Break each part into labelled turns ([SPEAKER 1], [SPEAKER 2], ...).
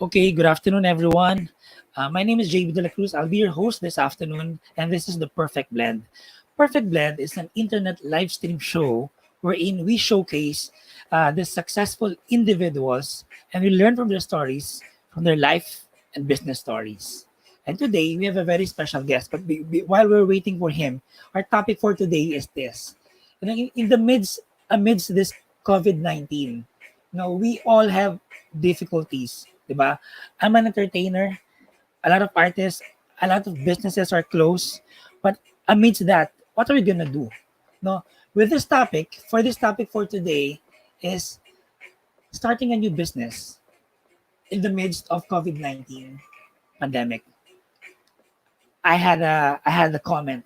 [SPEAKER 1] Okay, good afternoon, everyone. My name is JB De La Cruz. I'll be your host this afternoon, and this is the Perfect Blend. Perfect Blend is an internet live stream show wherein we showcase the successful individuals and we learn from their stories, from their life and business stories. And today we have a very special guest. But while we're waiting for him, our topic for today is this: in the amidst this COVID-19, we all have difficulties, diba? I'm an entertainer, a lot of artists, a lot of businesses are closed, but amidst that, what are we gonna do? No, with this topic for today is starting a new business in the midst of COVID-19 pandemic. I had a comment,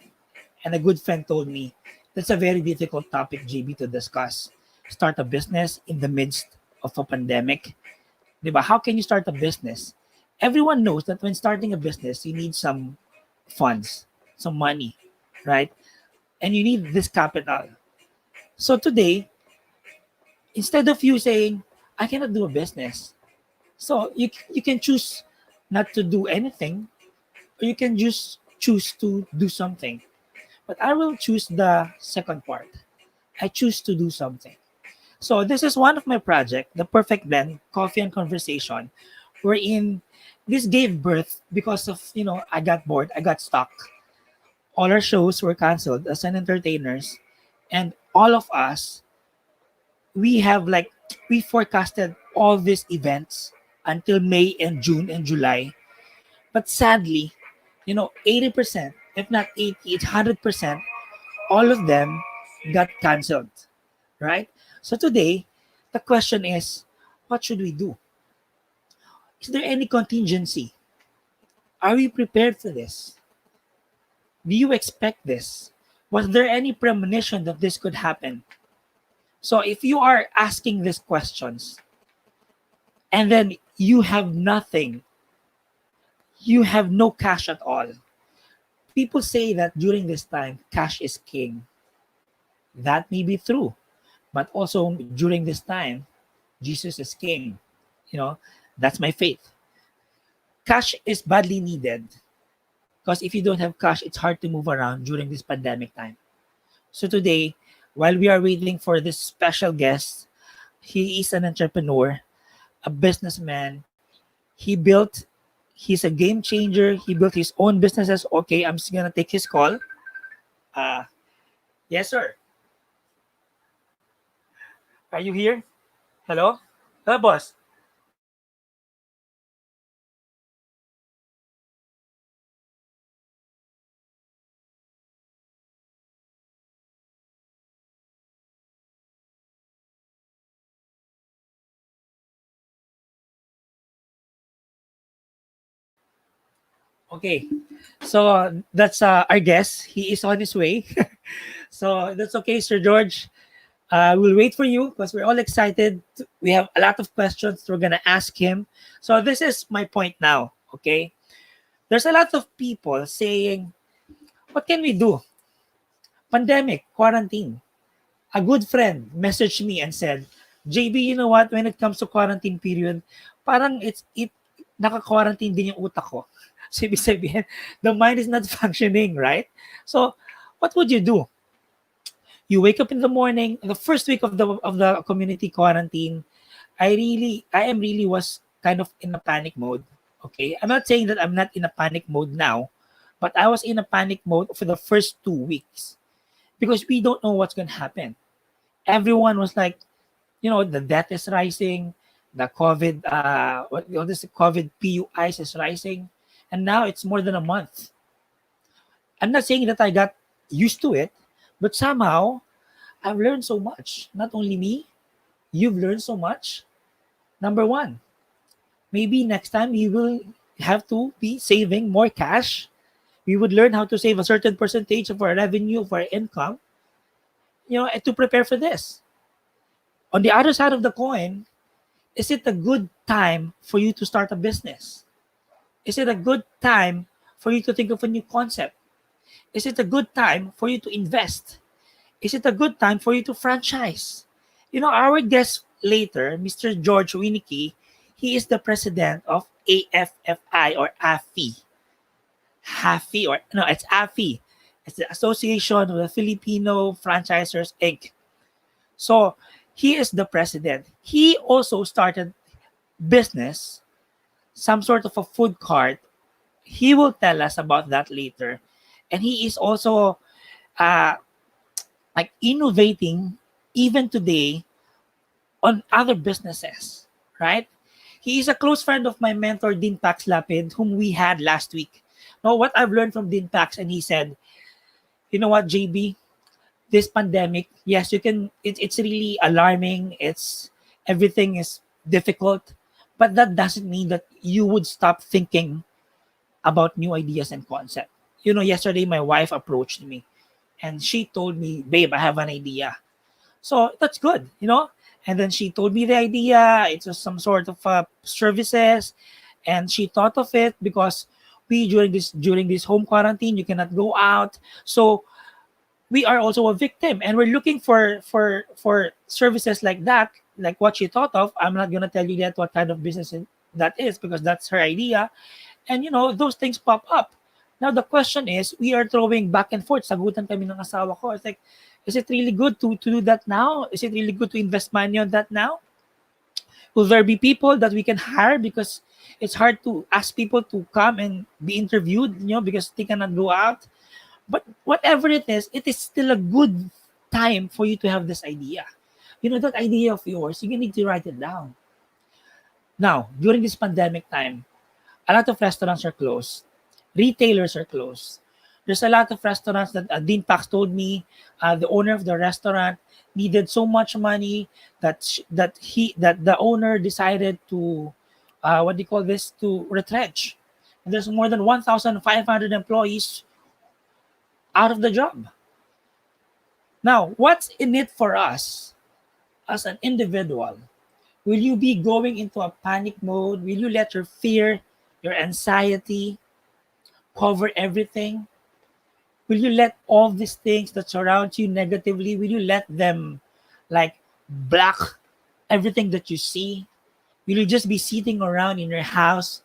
[SPEAKER 1] and a good friend told me that's a very difficult topic, JB, to discuss. Start a business in the midst of a pandemic. Diba? How can you start a business? Everyone knows that when starting a business, you need some funds, some money, right? And you need this capital. So today, instead of you saying, I cannot do a business, so you can choose not to do anything, or you can just choose to do something. But I will choose the second part. I choose to do something. So this is one of my project, the Perfect Blend, Coffee and Conversation, wherein this gave birth because of, I got bored, I got stuck. All our shows were canceled as an entertainers, and all of us, we forecasted all these events until May and June and July. But sadly, 80%, if not 80, it's 100%, all of them got canceled, right? So today, the question is, what should we do? Is there any contingency? Are we prepared for this? Do you expect this? Was there any premonition that this could happen? So if you are asking these questions and then you have nothing, you have no cash at all. People say that during this time, cash is king. That may be true. But also during this time, Jesus is king. You know, that's my faith. Cash is badly needed because if you don't have cash, it's hard to move around during this pandemic time. So today, while we are waiting for this special guest, he is an entrepreneur, a businessman. He built, he's a game changer. He built his own businesses. Okay, I'm just gonna take his call. Uh, yes, sir. Are you here? Hello? Hello, boss. Okay. So that's our guest. He is on his way. So that's okay, Sir George. We'll wait for you because we're all excited. We have a lot of questions we're gonna ask him. So this is my point now. Okay, there's a lot of people saying, "What can we do? Pandemic, quarantine." A good friend messaged me and said, "JB, you know what? When it comes to quarantine period, parang it naka-quarantine din yung utak ko." So ibig sabihin, the mind is not functioning, right? So what would you do? You wake up in the morning, the first week of the community quarantine, I am really was kind of in a panic mode. Okay. I'm not saying that I'm not in a panic mode now, but I was in a panic mode for the first 2 weeks because we don't know what's gonna happen. Everyone was like, the death is rising, the COVID what is the COVID PUIs is rising, and now it's more than a month. I'm not saying that I got used to it, but somehow I've learned so much. Not only me, you've learned so much. Number one, maybe next time you will have to be saving more cash. We would learn how to save a certain percentage of our revenue, of our income, and to prepare for this. On the other side of the coin, is it a good time for you to start a business? Is it a good time for you to think of a new concept? Is it a good time for you to invest? Is it a good time for you to franchise? Our guest later, Mr. Jorge Wieneke, He is the president of AFFI or AFFI. AFFI or no, it's AFFI. It's the Association of the Filipino Franchisers Inc. So he is the president. He also started business, some sort of a food cart. He will tell us about that later. And he is also uh, like innovating even today on other businesses, right? He is a close friend of my mentor, Dean Pax Lapid, whom we had last week. Now, what I've learned from Dean Pax, and he said, you know what, JB, this pandemic, yes, you can, it's really alarming. It's everything is difficult, but that doesn't mean that you would stop thinking about new ideas and concept. You know, yesterday my wife approached me and she told me, babe, I have an idea. So that's good, you know. And then she told me the idea. It was some sort of services, and she thought of it because we during this home quarantine, you cannot go out. So we are also a victim, and we're looking for services like that, like what she thought of. I'm not gonna tell you yet what kind of business that is because that's her idea. And you know, those things pop up. Now the question is, we are throwing back and forth. Sagutan kami ng asawa ko. It's like, is it really good to do that now? Is it really good to invest money on that now? Will there be people that we can hire because it's hard to ask people to come and be interviewed, you know, because they cannot go out. But whatever it is still a good time for you to have this idea. You know, that idea of yours, you need to write it down. Now, during this pandemic time, a lot of restaurants are closed. Retailers are closed. There's a lot of restaurants that Dean Pax told me, the owner of the restaurant needed so much money that the owner decided to what do you call this, to retrench. And there's more than 1,500 employees out of the job. Now, what's in it for us as an individual? Will you be going into a panic mode? Will you let your fear, your anxiety cover everything? Will you let all these things that surround you negatively, will you let them like block everything that you see? Will you just be sitting around in your house,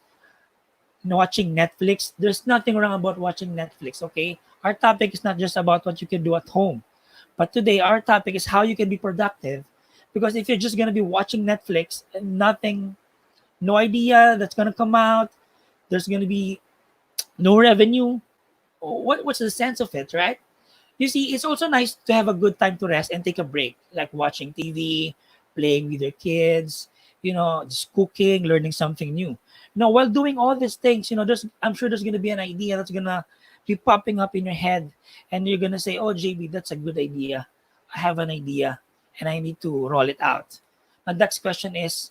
[SPEAKER 1] you know, watching Netflix? There's nothing wrong about watching Netflix, okay? Our topic is not just about what you can do at home. But today, our topic is how you can be productive. Because if you're just going to be watching Netflix and nothing, no idea that's going to come out, there's going to be no revenue, what's the sense of it, right? You see, it's also nice to have a good time to rest and take a break, like watching TV, playing with your kids, you know, just cooking, learning something new. You know, while doing all these things, you know, I'm sure there's going to be an idea that's going to be popping up in your head, and you're going to say, oh, JB, that's a good idea. I have an idea, and I need to roll it out. Now, next question is,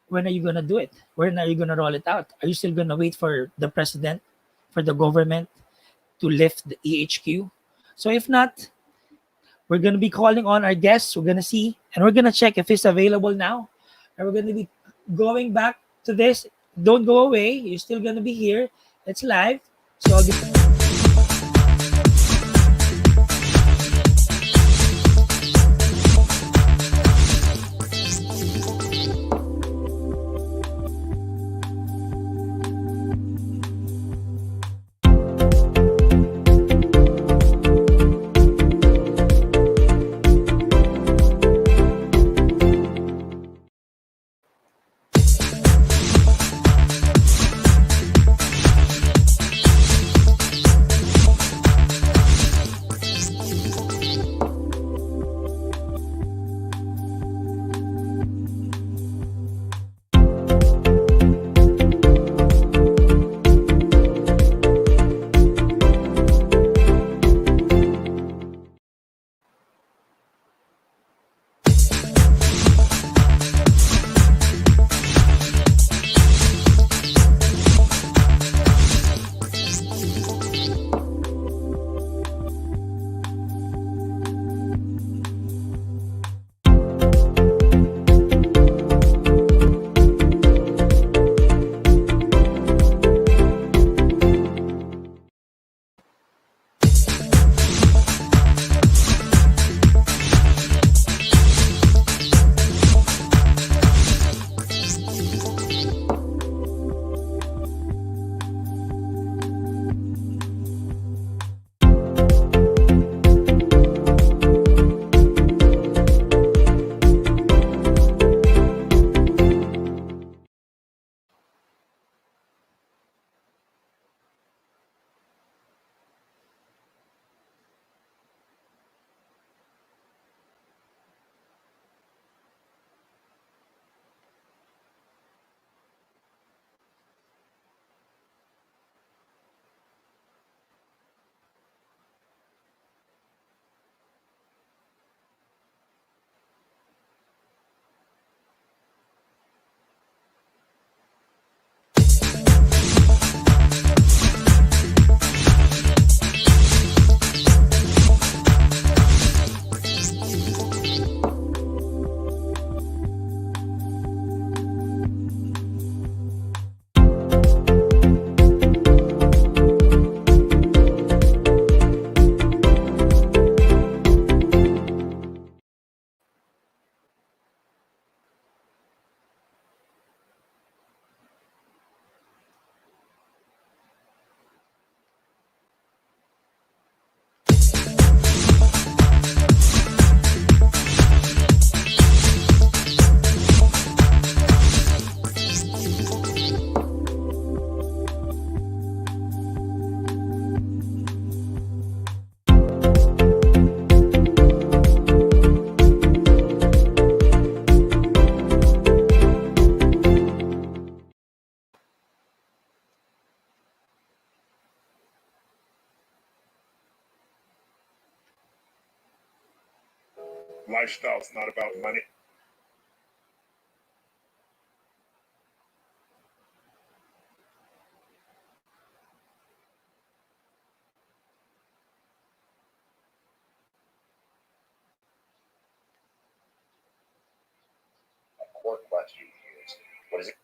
[SPEAKER 1] when are you going to do it? When are you going to roll it out? Are you still going to wait for the president, for the government to lift the EHQ? So if not, we're going to be calling on our guests. We're going to see, and we're going to check if it's available now. And we're going to be going back to this. Don't go away. You're still going to be here. It's live. So I'll be...
[SPEAKER 2] lifestyle. It's not about money.
[SPEAKER 3] A core question is, what is it?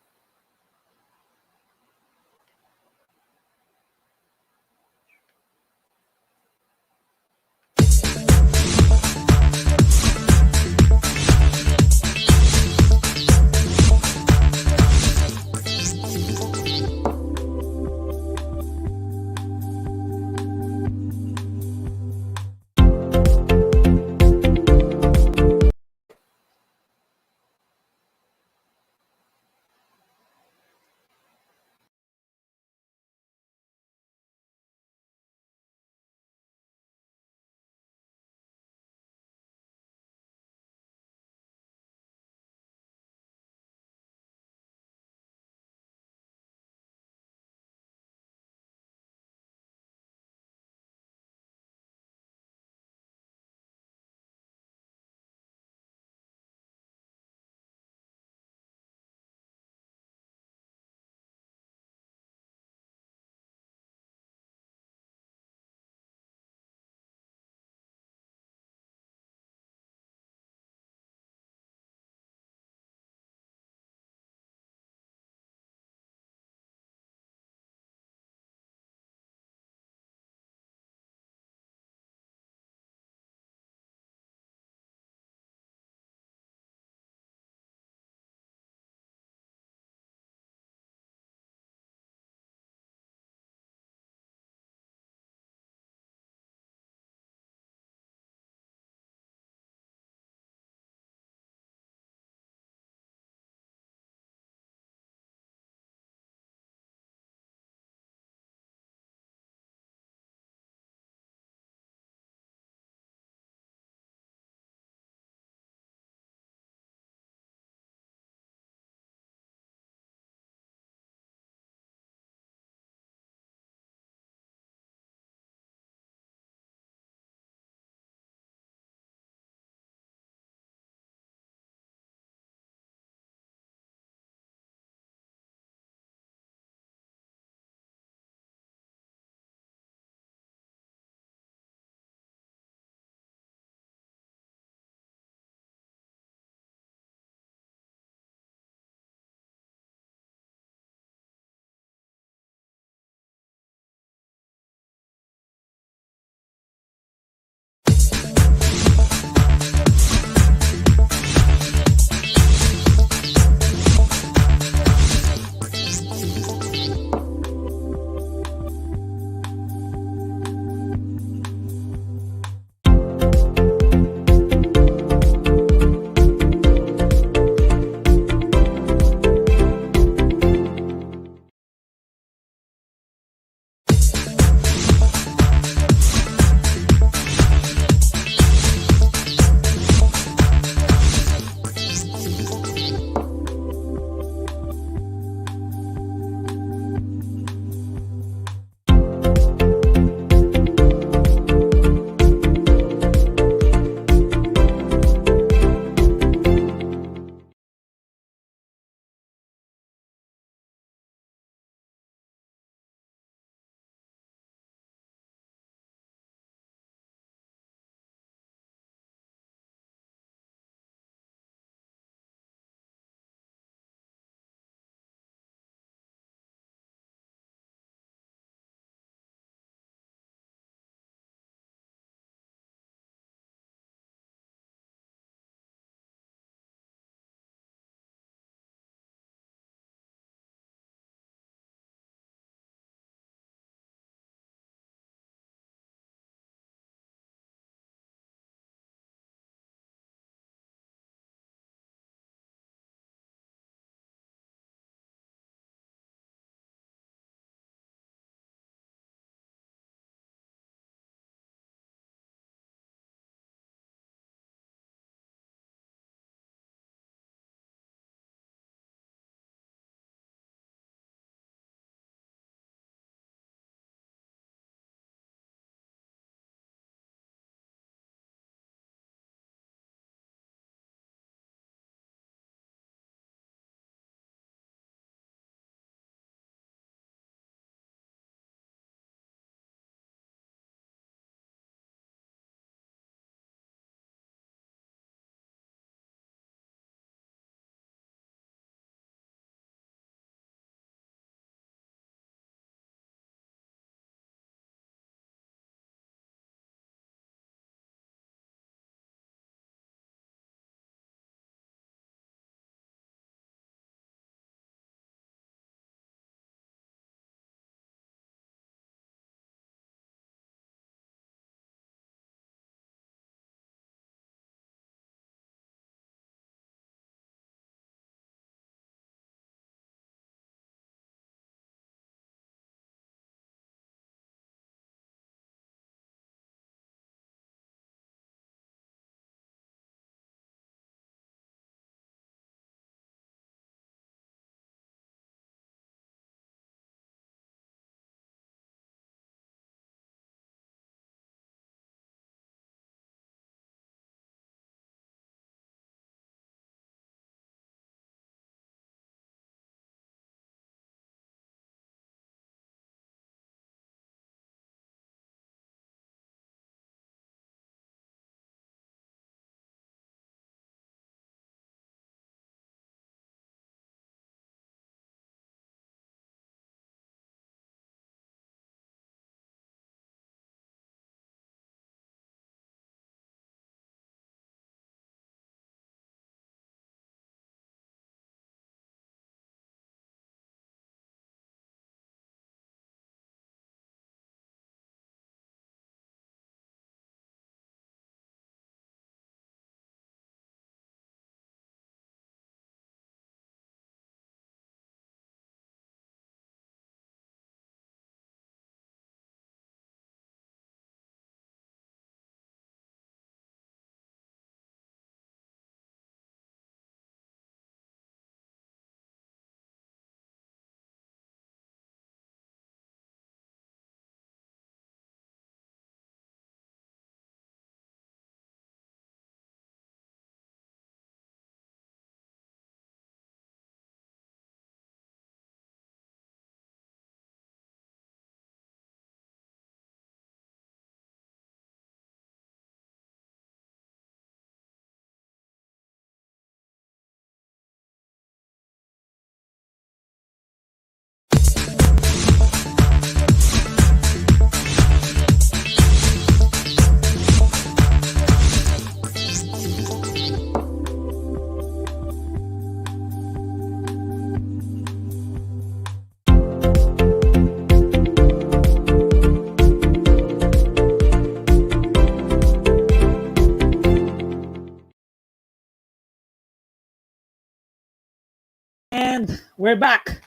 [SPEAKER 1] and we're back.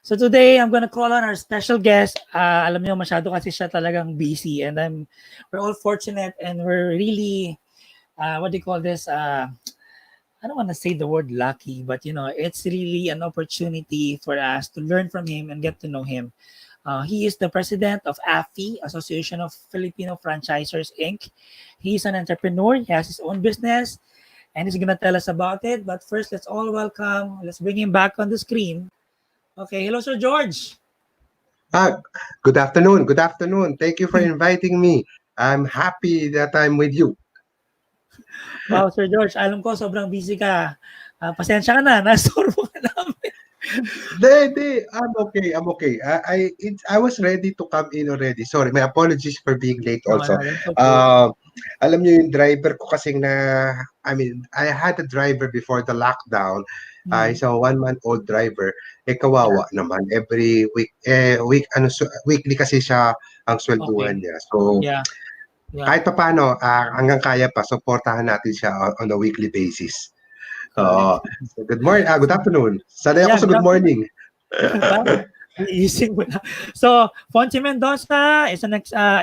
[SPEAKER 1] So today, I'm gonna call on our special guest. Alam niyo, masyado kasi siya talagang busy, and we're all fortunate, and we're really, what do you call this? I don't want to say the word lucky, but it's really an opportunity for us to learn from him and get to know him. He is the president of AFFI, Association of Filipino Franchisers Inc. He's an entrepreneur. He has his own business, and he's gonna tell us about it. But first, let's all welcome. Let's bring him back on the screen. Okay, hello, Sir George.
[SPEAKER 2] Ah, Good afternoon. Good afternoon. Thank you for inviting me. I'm happy that I'm with you.
[SPEAKER 1] Wow, Sir George, alam ko sobrang busy ka. Pasensya ka na, nasorbo ka namin.
[SPEAKER 2] I'm okay. I'm okay. I was ready to come in already. Sorry, my apologies for being late
[SPEAKER 1] No,
[SPEAKER 2] also.
[SPEAKER 1] no, that's okay.
[SPEAKER 2] Alam niyo yung driver ko kasing I had a driver before the lockdown. He's a 1-month-old driver. Kawawa naman. Every weekly kasi siya ang swelduhan
[SPEAKER 1] Okay.
[SPEAKER 2] niya. So,
[SPEAKER 1] Yeah.
[SPEAKER 2] kahit papaano, hanggang kaya pa, supportahan natin siya on a weekly basis.
[SPEAKER 1] Correct.
[SPEAKER 2] Good morning, good afternoon. Sanay
[SPEAKER 1] Yeah,
[SPEAKER 2] ako sa
[SPEAKER 1] good
[SPEAKER 2] good
[SPEAKER 1] afternoon.
[SPEAKER 2] morning.
[SPEAKER 1] Iising mo na. So, Fonzie Mendoza is an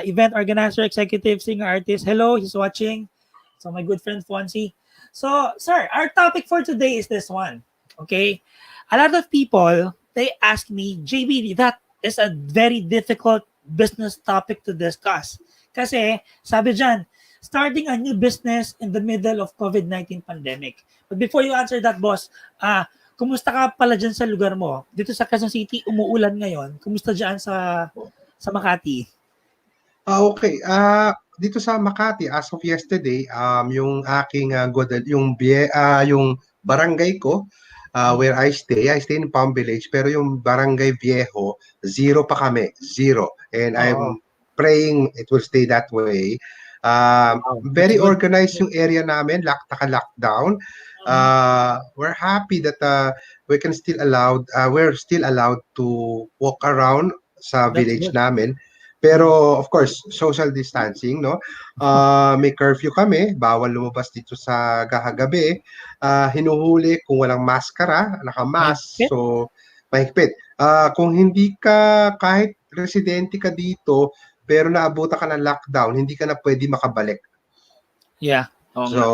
[SPEAKER 1] event organizer, executive, singer, artist. Hello, he's watching. So, my good friend Fonzie. So, sir, our topic for today is this one. Okay? A lot of people, they ask me, JB, that is a very difficult business topic to discuss. Kasi, sabi dyan, starting a new business in the middle of COVID-19 pandemic. But before you answer that, boss, kumusta ka pala dyan sa lugar mo? Dito sa Quezon City, umuulan ngayon. Kumusta dyan sa Makati?
[SPEAKER 2] Okay. Dito sa Makati, as of yesterday, yung aking yung barangay ko, where I stay in Palm Village, pero yung barangay Viejo, zero pa kami, zero. And
[SPEAKER 1] Oo.
[SPEAKER 2] I'm praying it will stay that way.
[SPEAKER 1] Wow, that's
[SPEAKER 2] Very
[SPEAKER 1] good.
[SPEAKER 2] organized yung area namin, naka-lockdown. We're happy that we're still allowed to walk around sa
[SPEAKER 1] That's
[SPEAKER 2] village
[SPEAKER 1] good.
[SPEAKER 2] namin. Pero of course, social distancing, no? May curfew kami, bawal lumabas dito sa gabi. Hinuhuli kung walang maskara, naka-mask,
[SPEAKER 1] Mahigpit?
[SPEAKER 2] so mahigpit. Kung hindi kahit residente ka dito, pero naabutan ka ng lockdown, hindi ka na pwede makabalik.
[SPEAKER 1] Yeah. Oo nga.
[SPEAKER 2] So,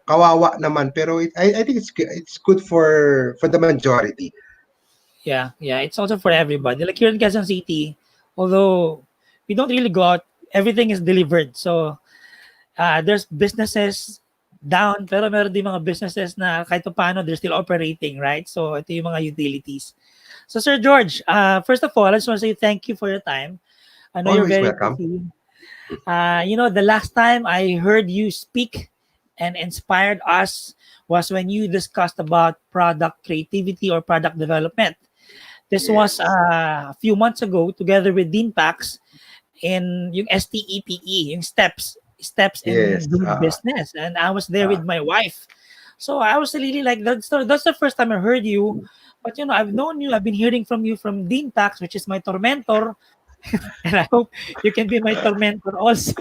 [SPEAKER 2] kawawa naman, pero I think it's good for the majority.
[SPEAKER 1] Yeah. It's also for everybody. Like here in Quezon City, although we don't really go out, everything is delivered. So, there's businesses down, pero meron din mga businesses na kahit paano, they're still operating, right? So, ito yung mga utilities. So, Sir George, first of all, I just want to say thank you for your time. I know you're
[SPEAKER 2] Always
[SPEAKER 1] very
[SPEAKER 2] welcome.
[SPEAKER 1] busy. The last time I heard you speak and inspired us was when you discussed about product creativity or product development. This was a few months ago together with Dean Pax in yung STEPE, yung steps
[SPEAKER 2] Yes.
[SPEAKER 1] in doing business. And I was there with my wife. So I was really like, that's the first time I heard you. But I've known you, I've been hearing from you from Dean Pax, which is my tormentor. And I hope you can be my tormentor also.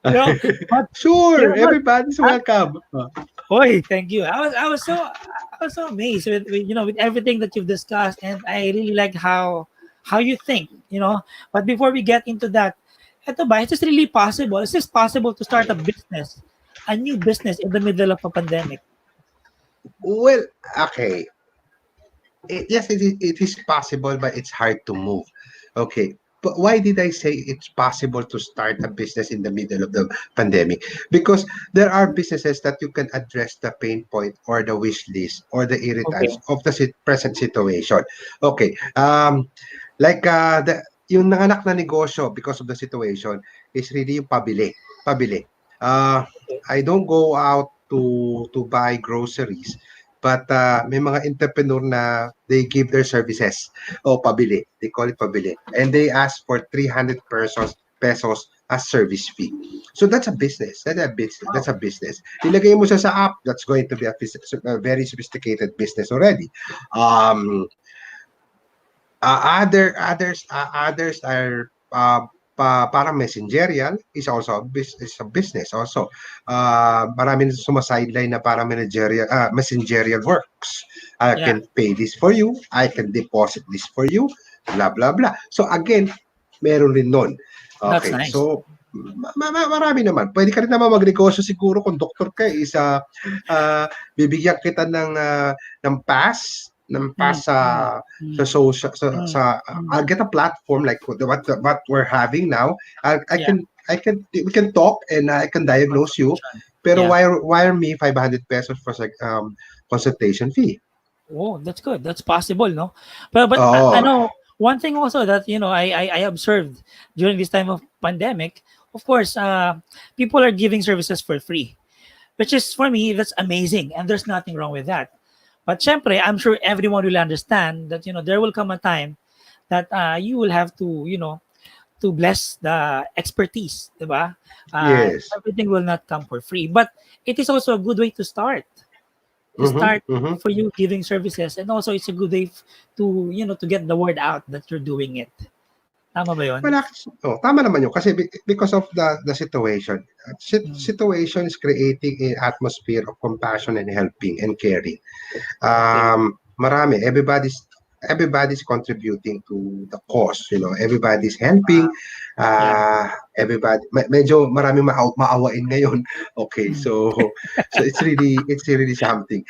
[SPEAKER 1] But
[SPEAKER 2] Sure,
[SPEAKER 1] but
[SPEAKER 2] everybody's welcome.
[SPEAKER 1] Oy, thank you. I was so amazed with everything that you've discussed, and I really like how you think. But before we get into that, eto ba, is this really possible? Is this possible to start a new business in the middle of a pandemic?
[SPEAKER 2] Well, okay. Yes, it is possible, but it's hard to move. Okay. But why did I say it's possible to start a business in the middle of the pandemic? Because there are businesses that you can address the pain point or the wish list or the
[SPEAKER 1] Okay.
[SPEAKER 2] irritants of the present situation. Okay. Like yung nanganak na negosyo because of the situation is really yung pabili. Pabili. I don't go out to buy groceries. But may mga entrepreneur na they give their services. Pabili. They call it pabili. And they ask for 300 pesos as service fee. So that's a business. That's a business. Ilagay mo siya sa app, that's going to be a very sophisticated business already. Others are parang messengerial is also is a business also. Maraming sumasideline na parang messengerial works. I
[SPEAKER 1] Yeah,
[SPEAKER 2] can pay this for you, I can deposit this for you, blah blah blah. So again, meron rin nun.
[SPEAKER 1] that's
[SPEAKER 2] Okay,
[SPEAKER 1] nice.
[SPEAKER 2] so marami naman. Pwede ka rin naman magnegosyo siguro kung doktor ka bibigyan kita ng pass
[SPEAKER 1] Mm, mm,
[SPEAKER 2] sa
[SPEAKER 1] mm,
[SPEAKER 2] social
[SPEAKER 1] mm, mm.
[SPEAKER 2] I'll get a platform like what we're having now.
[SPEAKER 1] Yeah,
[SPEAKER 2] We can talk and I can diagnose you.
[SPEAKER 1] consultation.
[SPEAKER 2] Pero
[SPEAKER 1] Yeah.
[SPEAKER 2] wire me 500 pesos for consultation fee.
[SPEAKER 1] Oh, that's good. That's possible, no? But I
[SPEAKER 2] Oh,
[SPEAKER 1] know one thing also that I observed during this time of pandemic. Of course, people are giving services for free, which is for me that's amazing, and there's nothing wrong with that. But syempre, I'm sure everyone will understand that there will come a time that you will have to bless the expertise, diba?
[SPEAKER 2] yes.
[SPEAKER 1] Everything will not come for free, but it is also a good way to start
[SPEAKER 2] Mm-hmm, mm-hmm.
[SPEAKER 1] for you giving services, and also it's a good way to get the word out that you're doing it. Tama ba yun?
[SPEAKER 2] Tama naman yun kasi because of the situation.
[SPEAKER 1] Mm.
[SPEAKER 2] Situation is creating an atmosphere of compassion and helping and caring.
[SPEAKER 1] Okay.
[SPEAKER 2] Marami, everybody's contributing to the cause, everybody's helping,
[SPEAKER 1] Yeah.
[SPEAKER 2] everybody, medyo maraming maawain ngayon. Okay,
[SPEAKER 1] Mm.
[SPEAKER 2] so it's really something.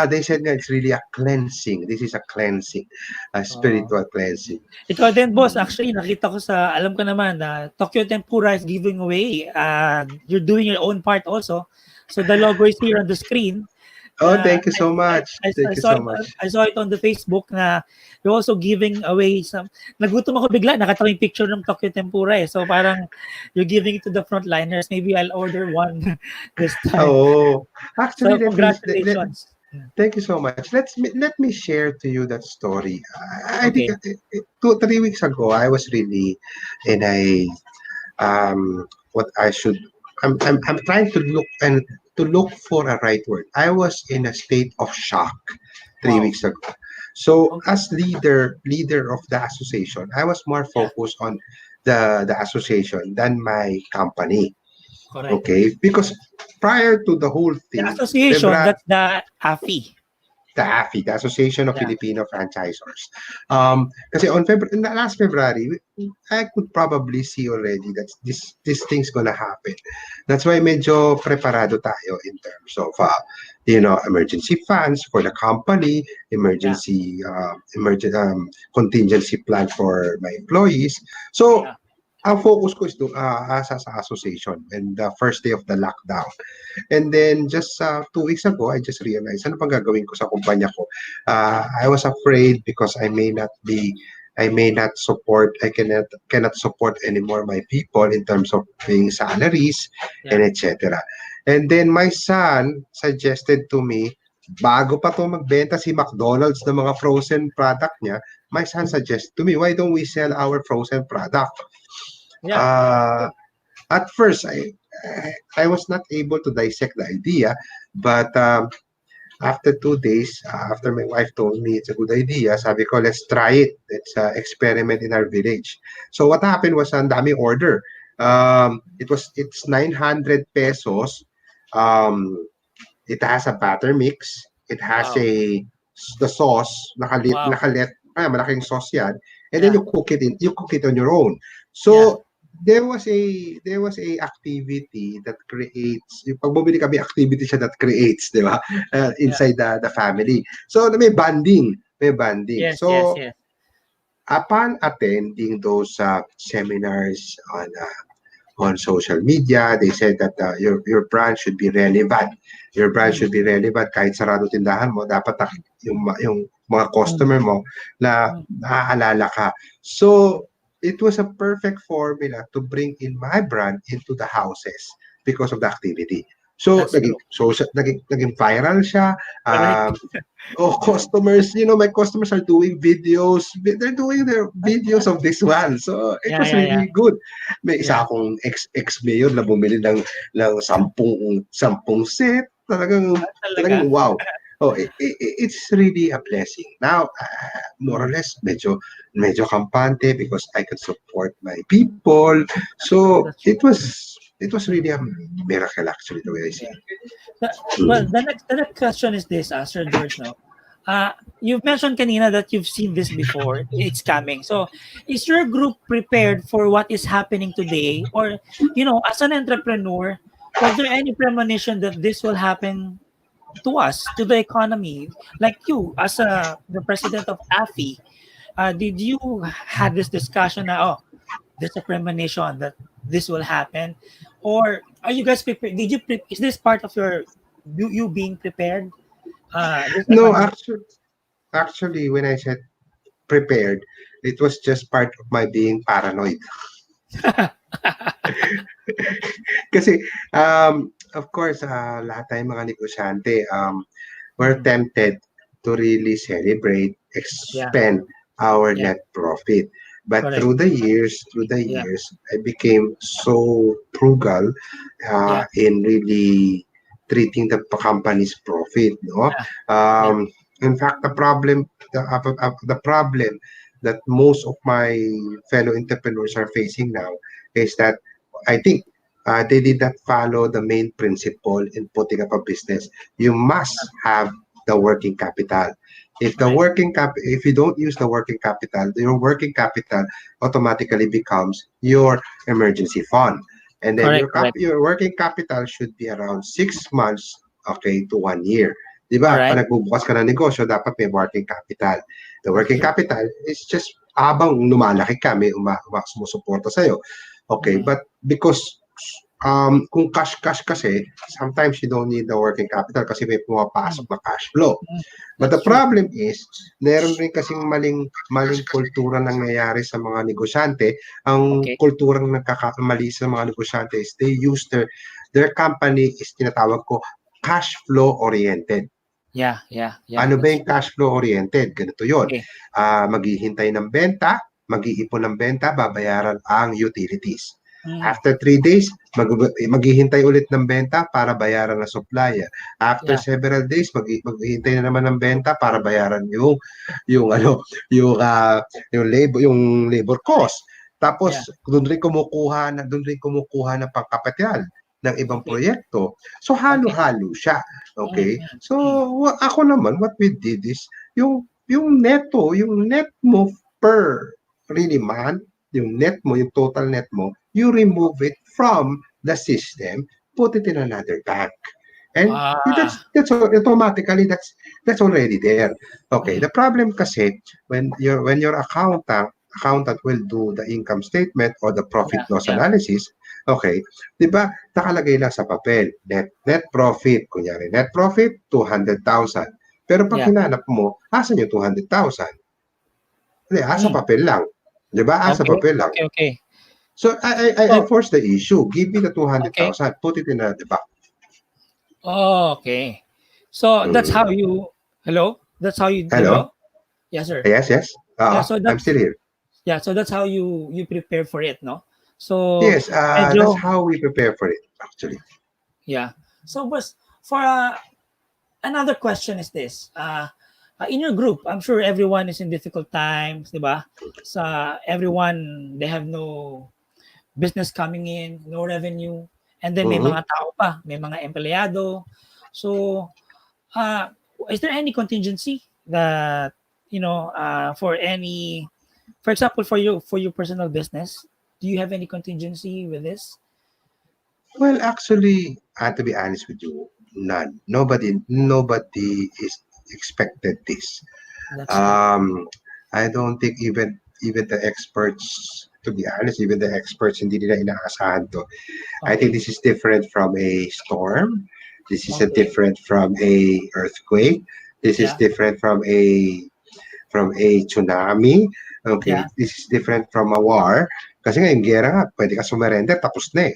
[SPEAKER 2] They said nga it's really a cleansing. This is a cleansing, a
[SPEAKER 1] Oh.
[SPEAKER 2] spiritual cleansing.
[SPEAKER 1] Ikaw din, boss. Actually, nakita ko alam ko naman na Tokyo Tempura is giving away. You're doing your own part also. So the logo is here on the screen.
[SPEAKER 2] Oh, thank you so much.
[SPEAKER 1] I
[SPEAKER 2] Thank you
[SPEAKER 1] saw
[SPEAKER 2] so
[SPEAKER 1] it.
[SPEAKER 2] much.
[SPEAKER 1] I saw it on the Facebook na you're also giving away some. Nagutom ako bigla. Nakita ko yung picture ng Tokyo Tempura eh. So parang you're giving it to the frontliners. Maybe I'll order one this time.
[SPEAKER 2] Oh,
[SPEAKER 1] So
[SPEAKER 2] actually,
[SPEAKER 1] congratulations.
[SPEAKER 2] thank you so much. Let me share to you that story. I think
[SPEAKER 1] Okay.
[SPEAKER 2] 2 3 weeks ago, I was really in a what I should. I'm trying to look for a right word. I was in a state of shock three
[SPEAKER 1] Wow.
[SPEAKER 2] weeks ago. So
[SPEAKER 1] Okay.
[SPEAKER 2] as leader of the association, I was more
[SPEAKER 1] Yeah.
[SPEAKER 2] focused on the association than my company.
[SPEAKER 1] Correct.
[SPEAKER 2] Okay, because prior to the whole
[SPEAKER 1] The
[SPEAKER 2] thing,
[SPEAKER 1] association,
[SPEAKER 2] February,
[SPEAKER 1] that's the AFFI.
[SPEAKER 2] the AFFI, the Association of
[SPEAKER 1] Yeah.
[SPEAKER 2] Filipino Franchisors. Kasi in the last February, I could probably see already that this thing's gonna happen. That's why medyo preparado tayo in terms of emergency funds for the company,
[SPEAKER 1] Yeah.
[SPEAKER 2] contingency plan for my employees. So
[SPEAKER 1] Yeah.
[SPEAKER 2] ang focus ko is sa association and the first day of the lockdown. And then just 2 weeks ago, I just realized, ano pang gagawin ko sa kumpanya ko? I was afraid because I may not support, I cannot support anymore my people in terms of paying salaries and
[SPEAKER 1] Yeah.
[SPEAKER 2] etc. And then my son suggested to me, bago pa to magbenta si McDonald's ng mga frozen product niya, my son suggested to me, why don't we sell our frozen product?
[SPEAKER 1] Yeah.
[SPEAKER 2] Uh, at first, I was not able to dissect the idea, but after 2 days, after my wife told me it's a good idea, sabi ko, let's try it. Let's experiment in our village. So what happened was, ang daming order. It's 900 pesos. It has a batter mix. It has
[SPEAKER 1] Wow.
[SPEAKER 2] the sauce,
[SPEAKER 1] Wow.
[SPEAKER 2] malaking sauce yan. And then
[SPEAKER 1] Yeah.
[SPEAKER 2] you cook it on your own.
[SPEAKER 1] Yeah.
[SPEAKER 2] So there was a activity that creates, yung pag bumili kami, activity siya that creates, di ba?
[SPEAKER 1] Yeah.
[SPEAKER 2] Inside the family. So may bonding.
[SPEAKER 1] Yes. Yes.
[SPEAKER 2] So
[SPEAKER 1] Yes.
[SPEAKER 2] upon attending those seminars on social media, they said that your brand should be relevant. Your brand
[SPEAKER 1] Mm.
[SPEAKER 2] should be relevant kahit sarado tindahan mo, dapat yung mga
[SPEAKER 1] Mm.
[SPEAKER 2] customer mo na
[SPEAKER 1] Mm.
[SPEAKER 2] naaalala ka. So it was a perfect formula to bring in my brand into the houses because of the activity. So
[SPEAKER 1] That's true.
[SPEAKER 2] naging viral siya.
[SPEAKER 1] Correct.
[SPEAKER 2] Customers, my customers are doing videos. They're doing their videos of this one. So it
[SPEAKER 1] Yeah.
[SPEAKER 2] was
[SPEAKER 1] Yeah. Yeah.
[SPEAKER 2] really good. May isa
[SPEAKER 1] Yeah.
[SPEAKER 2] akong ex-mayor na bumili ng 10 set. Talagang
[SPEAKER 1] Talaga.
[SPEAKER 2] wow. Oh, it's really a blessing. Now, more or less, medyo kampante because I could support my people. So
[SPEAKER 1] That's true.
[SPEAKER 2] it was really a miracle actually the way I see
[SPEAKER 1] Yeah.
[SPEAKER 2] it.
[SPEAKER 1] Well, the next question is this, Sir George. No, you've mentioned kanina that you've seen this before. It's coming. So, is your group prepared for what is happening today, or as an entrepreneur, was there any premonition that this will happen to us, to the economy? Like you, as the president of AFFI, did you had this discussion na, oh, there's a premonition that this will happen, or are you guys prepared? Is this part of you being prepared? This
[SPEAKER 2] No,
[SPEAKER 1] economy.
[SPEAKER 2] actually, when I said prepared, it was just part of my being paranoid. Kasi, of course, lahat tayong mga negosyante, we're
[SPEAKER 1] Mm,
[SPEAKER 2] tempted to really celebrate,
[SPEAKER 1] yeah,
[SPEAKER 2] expand our
[SPEAKER 1] yeah,
[SPEAKER 2] net profit. But
[SPEAKER 1] correct.
[SPEAKER 2] through the
[SPEAKER 1] Yeah,
[SPEAKER 2] years, I became so frugal
[SPEAKER 1] yeah,
[SPEAKER 2] in really treating the company's profit. No,
[SPEAKER 1] yeah, yeah.
[SPEAKER 2] um, in fact, the problem that most of my fellow entrepreneurs are facing now is that I think they did not follow the main principle in putting up a business. You must have the working capital.
[SPEAKER 1] Correct,
[SPEAKER 2] If you don't use the working capital, your working capital automatically becomes your emergency fund. And then
[SPEAKER 1] correct, correct.
[SPEAKER 2] your working capital should be around 6 months, okay, to 1 year. Di
[SPEAKER 1] All
[SPEAKER 2] ba?
[SPEAKER 1] right,
[SPEAKER 2] Pag nagbubukas ka ng negosyo, dapat may working capital. The
[SPEAKER 1] that's
[SPEAKER 2] working
[SPEAKER 1] true.
[SPEAKER 2] capital is just habang lumalaki ka, may sumusuporta sa'yo. Okay,
[SPEAKER 1] Mm,
[SPEAKER 2] but because kung cash-cash kasi, sometimes you don't need the working capital kasi may pumapasok
[SPEAKER 1] mm,
[SPEAKER 2] na cash flow.
[SPEAKER 1] mm.
[SPEAKER 2] But the
[SPEAKER 1] That's true.
[SPEAKER 2] problem is, meron rin kasing maling kultura nangyayari sa mga negosyante. Ang
[SPEAKER 1] Okay.
[SPEAKER 2] kulturang nagkakamali sa mga negosyante is they use their company is tinatawag ko cash flow oriented.
[SPEAKER 1] Yeah, yeah, yeah.
[SPEAKER 2] Ano ba
[SPEAKER 1] That's
[SPEAKER 2] yung
[SPEAKER 1] true.
[SPEAKER 2] cash flow oriented? Ganito yon.
[SPEAKER 1] Okay.
[SPEAKER 2] Maghihintay ng benta, mag-iipon ng benta, babayaran ang utilities.
[SPEAKER 1] Mm,
[SPEAKER 2] After 3 days, maghihintay ulit ng benta para bayaran ang supplier. After
[SPEAKER 1] yeah,
[SPEAKER 2] several days, maghihintay na naman ng benta para bayaran yung ano, yung labor
[SPEAKER 1] correct.
[SPEAKER 2] cost. Tapos
[SPEAKER 1] Yeah.
[SPEAKER 2] doon rin kumukuha ng pangkapital ng ibang
[SPEAKER 1] Okay.
[SPEAKER 2] proyekto. So
[SPEAKER 1] Okay.
[SPEAKER 2] halo-halo siya.
[SPEAKER 1] Mm,
[SPEAKER 2] Okay?
[SPEAKER 1] mm,
[SPEAKER 2] So
[SPEAKER 1] mm.
[SPEAKER 2] ako naman what we did is yung net mo per really month, yung net mo, yung total net mo, you remove it from the system, put it in another bank. And
[SPEAKER 1] Ah.
[SPEAKER 2] automatically that's already there. Okay,
[SPEAKER 1] Mm,
[SPEAKER 2] the problem kasi when your accountant will do the income statement or the profit
[SPEAKER 1] yeah,
[SPEAKER 2] loss
[SPEAKER 1] yeah,
[SPEAKER 2] analysis, okay, 'di ba? Nakalagay lang sa papel, net profit, kunyari net profit 200,000. Pero pag
[SPEAKER 1] yeah.
[SPEAKER 2] hinanap mo, asan yung 200,000? Hindi, sa
[SPEAKER 1] Mm.
[SPEAKER 2] papel lang. 'Di ba? Sa
[SPEAKER 1] Okay,
[SPEAKER 2] papel lang.
[SPEAKER 1] okay, okay.
[SPEAKER 2] So I
[SPEAKER 1] So,
[SPEAKER 2] force the issue. Give me the
[SPEAKER 1] okay.
[SPEAKER 2] 200,000. Put it in the bank.
[SPEAKER 1] Oh, okay. So that's how
[SPEAKER 2] Mm.
[SPEAKER 1] you. Hello. That's how you.
[SPEAKER 2] Hello?
[SPEAKER 1] Hello. Yes, sir.
[SPEAKER 2] Yes, yes.
[SPEAKER 1] Yeah. So
[SPEAKER 2] I'm
[SPEAKER 1] that's
[SPEAKER 2] still here.
[SPEAKER 1] yeah. So that's how you prepare for it, no? So
[SPEAKER 2] Yes, that's
[SPEAKER 1] medyo
[SPEAKER 2] how we prepare for it, actually.
[SPEAKER 1] yeah. So was for another question is this. In your group, I'm sure everyone is in difficult times, di ba? Sa everyone, they have no business coming in, no revenue, and then may
[SPEAKER 2] Mm-hmm.
[SPEAKER 1] mga tao pa, may mga empleyado. So, uh, is there any contingency that for any, for example, for your personal business, do you have any contingency with this?
[SPEAKER 2] Well, actually, to be honest with you, none. Nobody is expected this.
[SPEAKER 1] That's true.
[SPEAKER 2] Um, I don't think even the experts, to be honest, even the experts hindi nila inaasahan to. I think
[SPEAKER 1] Okay.
[SPEAKER 2] this is different from a storm. This is a
[SPEAKER 1] Okay.
[SPEAKER 2] different from a earthquake. This is
[SPEAKER 1] Yeah.
[SPEAKER 2] different from a tsunami. Okay,
[SPEAKER 1] Yeah.
[SPEAKER 2] this is different from a war. Kasi nga yung gera nga, pwede ka sumerender, tapos na eh.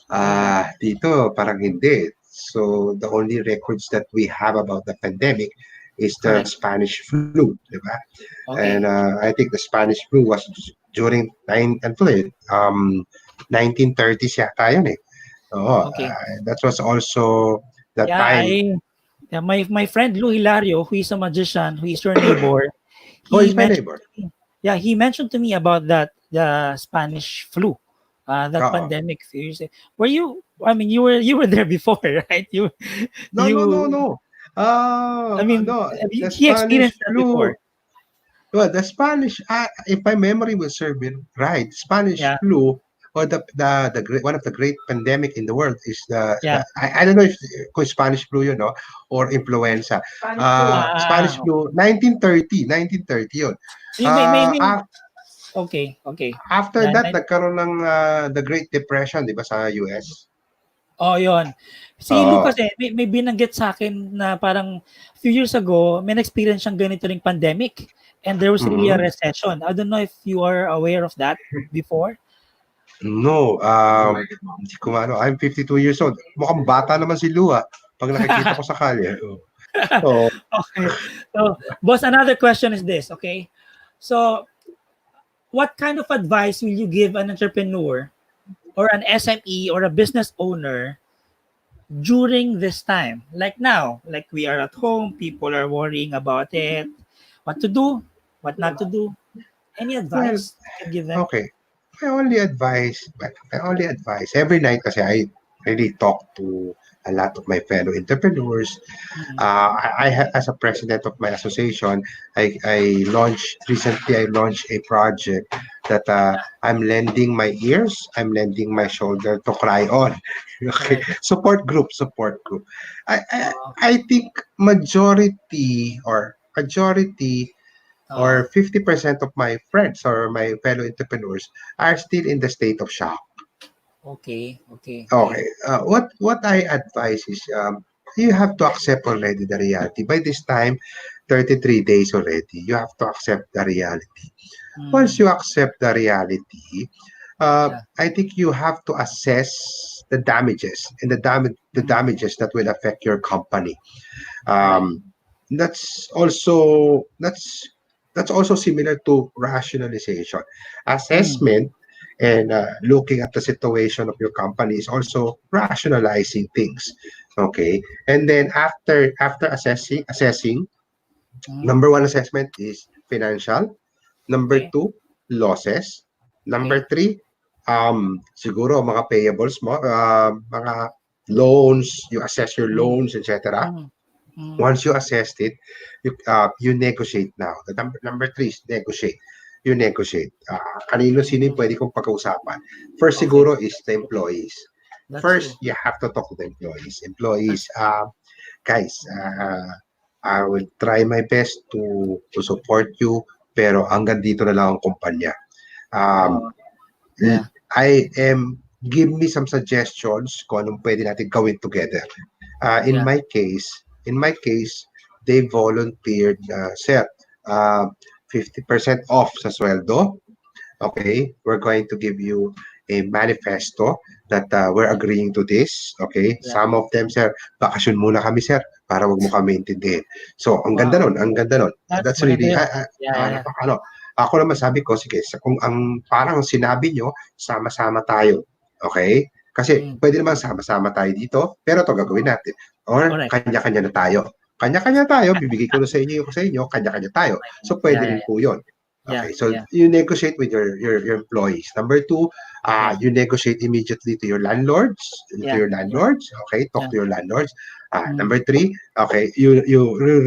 [SPEAKER 1] Mm.
[SPEAKER 2] Dito, parang hindi. So, the only records that we have about the pandemic is the
[SPEAKER 1] Correct.
[SPEAKER 2] Spanish flu, di ba? And
[SPEAKER 1] Okay.
[SPEAKER 2] I think the Spanish flu was during 1930s yata yun eh. Oo,
[SPEAKER 1] Okay.
[SPEAKER 2] that was also the
[SPEAKER 1] Yeah,
[SPEAKER 2] time.
[SPEAKER 1] Yeah, my friend Lou Hilario, who is a magician, who is your neighbor,
[SPEAKER 2] Oh,
[SPEAKER 1] he
[SPEAKER 2] he's my
[SPEAKER 1] mentioned
[SPEAKER 2] neighbor.
[SPEAKER 1] to me, yeah, he mentioned to me about that the Spanish flu, that
[SPEAKER 2] Oo.
[SPEAKER 1] pandemic few years. Were you? I mean, you were there before, right?
[SPEAKER 2] No, no, no,
[SPEAKER 1] You.
[SPEAKER 2] no.
[SPEAKER 1] I mean,
[SPEAKER 2] No, the
[SPEAKER 1] he
[SPEAKER 2] Spanish
[SPEAKER 1] experienced that
[SPEAKER 2] flu.
[SPEAKER 1] before.
[SPEAKER 2] Well, the Spanish, if my memory will serve me right, Spanish
[SPEAKER 1] Yeah,
[SPEAKER 2] flu or the great, one of the great pandemic in the world is
[SPEAKER 1] yeah.
[SPEAKER 2] I don't know if kung Spanish flu yun, no, or influenza. Spanish
[SPEAKER 1] Ah,
[SPEAKER 2] flu 1930 yun.
[SPEAKER 1] may.
[SPEAKER 2] Uh,
[SPEAKER 1] Okay, okay.
[SPEAKER 2] After
[SPEAKER 1] Na,
[SPEAKER 2] that,
[SPEAKER 1] na,
[SPEAKER 2] nagkaroon ng the Great Depression, di ba, sa US?
[SPEAKER 1] oh, yon. Si Lou
[SPEAKER 2] Oo.
[SPEAKER 1] kasi may binanggit sa akin na parang few years ago, may experience siyang ganito ring pandemic and there was really a
[SPEAKER 2] Mhm.
[SPEAKER 1] recession. I don't know if you are aware of that before.
[SPEAKER 2] No, hindi ko ano, I'm 52 years old. Mukhang bata naman si Lou, pag nakikita ko sa kalye. Oo.
[SPEAKER 1] Okay. So, boss, another question is this, okay? So, what kind of advice will you give an entrepreneur or an SME or a business owner during this time? Like now, like we are at home, people are worrying about it, what to do, what not to do. Any
[SPEAKER 2] Well,
[SPEAKER 1] advice you can give them?
[SPEAKER 2] okay. My only advice every night kasi I really talk to a lot of my fellow entrepreneurs.
[SPEAKER 1] Mm,
[SPEAKER 2] As a president of my association, I launched a project that I'm lending my ears, I'm lending my shoulder to cry on. Okay,
[SPEAKER 1] correct.
[SPEAKER 2] support group. I I,
[SPEAKER 1] Uh,
[SPEAKER 2] I think majority
[SPEAKER 1] uh,
[SPEAKER 2] or 50% of my friends or my fellow entrepreneurs are still in the state of shock.
[SPEAKER 1] okay, okay, okay.
[SPEAKER 2] Okay. What I advise is you have to accept already the reality. By this time, 33 days already, you have to accept the reality. Once
[SPEAKER 1] Mm,
[SPEAKER 2] you accept the reality,
[SPEAKER 1] yeah.
[SPEAKER 2] I think you have to assess the damages and the
[SPEAKER 1] Mm,
[SPEAKER 2] damages that will affect your company.
[SPEAKER 1] correct.
[SPEAKER 2] Um, that's also similar to rationalization.
[SPEAKER 1] Mm,
[SPEAKER 2] Assessment and looking at the situation of your company is also rationalizing things. Okay, and then after assessing,
[SPEAKER 1] mm,
[SPEAKER 2] number one assessment is financial. Number
[SPEAKER 1] okay,
[SPEAKER 2] two, losses.
[SPEAKER 1] okay.
[SPEAKER 2] Number three, siguro mga payables mo, mga loans, you assess your
[SPEAKER 1] Mm,
[SPEAKER 2] loans, etc.
[SPEAKER 1] mm, mm,
[SPEAKER 2] Once you assessed it, you negotiate now. The number three is negotiate. You negotiate. Sino yung
[SPEAKER 1] mm,
[SPEAKER 2] pwede kong pag-uusapan? First
[SPEAKER 1] okay.
[SPEAKER 2] siguro is
[SPEAKER 1] That's
[SPEAKER 2] the
[SPEAKER 1] true.
[SPEAKER 2] employees.
[SPEAKER 1] That's
[SPEAKER 2] First,
[SPEAKER 1] true.
[SPEAKER 2] you have to talk to the employees.
[SPEAKER 1] That's
[SPEAKER 2] Employees,
[SPEAKER 1] true.
[SPEAKER 2] guys, I will try my best to support you, pero hanggang dito na lang ang kumpanya. Um,
[SPEAKER 1] Uh, yeah,
[SPEAKER 2] give me some suggestions kung anong pwede natin gawin together. Uh, in
[SPEAKER 1] yeah.
[SPEAKER 2] my case, in my case, they volunteered, sir, uh, 50% off sa sweldo. Okay, we're going to give you a manifesto that we're
[SPEAKER 1] Yeah,
[SPEAKER 2] agreeing to this. Okay,
[SPEAKER 1] yeah.
[SPEAKER 2] some of them, sir, bakasyon muna kami, sir, para wag mo kami intindihin. So, ang ganda
[SPEAKER 1] Wow.
[SPEAKER 2] nun, ang ganda nun. That's
[SPEAKER 1] Maganda
[SPEAKER 2] really,
[SPEAKER 1] yun. Yeah, yeah, yeah.
[SPEAKER 2] ano, ako naman sabi ko, sige, kung ang parang sinabi nyo, sama-sama tayo. Okay? Kasi
[SPEAKER 1] Mm,
[SPEAKER 2] pwede naman sama-sama tayo dito, pero ito gagawin natin. Or
[SPEAKER 1] correct.
[SPEAKER 2] kanya-kanya na tayo. Kanya-kanya tayo, bibigay ko na sa inyo, kanya-kanya tayo. So,
[SPEAKER 1] Yeah,
[SPEAKER 2] pwede
[SPEAKER 1] yeah,
[SPEAKER 2] rin po yun.
[SPEAKER 1] yeah,
[SPEAKER 2] Okay, so
[SPEAKER 1] yeah,
[SPEAKER 2] you negotiate with your employees. Number two,
[SPEAKER 1] yeah,
[SPEAKER 2] you negotiate immediately to your landlords.
[SPEAKER 1] yeah, yeah,
[SPEAKER 2] Okay, talk
[SPEAKER 1] yeah.
[SPEAKER 2] to your landlords.
[SPEAKER 1] Mm,
[SPEAKER 2] Number three, okay, you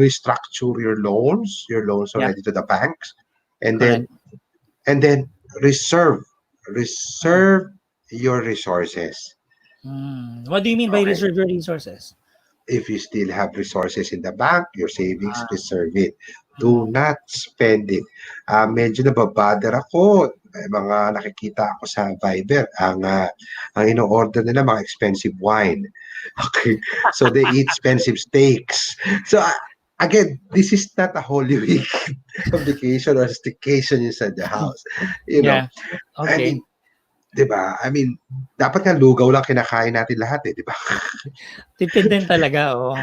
[SPEAKER 2] restructure your loans
[SPEAKER 1] yeah,
[SPEAKER 2] already to the banks, and then
[SPEAKER 1] correct.
[SPEAKER 2] and then reserve
[SPEAKER 1] Mm,
[SPEAKER 2] reserve your resources.
[SPEAKER 1] What do you mean by
[SPEAKER 2] Okay,
[SPEAKER 1] reserve your resources?
[SPEAKER 2] if you still have resources in the bank, your savings,
[SPEAKER 1] Ah,
[SPEAKER 2] reserve it. Do
[SPEAKER 1] mm,
[SPEAKER 2] not spend it. Medyo nababother ako. May mga nakikita ako sa Viber. Ang ino-order nila mga expensive wine. Okay. So they eat expensive steaks. So again, this is not a Holy Week of vacation or staycation inside the house. You know,
[SPEAKER 1] yeah.
[SPEAKER 2] I
[SPEAKER 1] Okay.
[SPEAKER 2] mean, 'di ba? I mean, dapat nga lugaw lang kinakain natin lahat 'di ba?
[SPEAKER 1] Tipid din talaga, oo.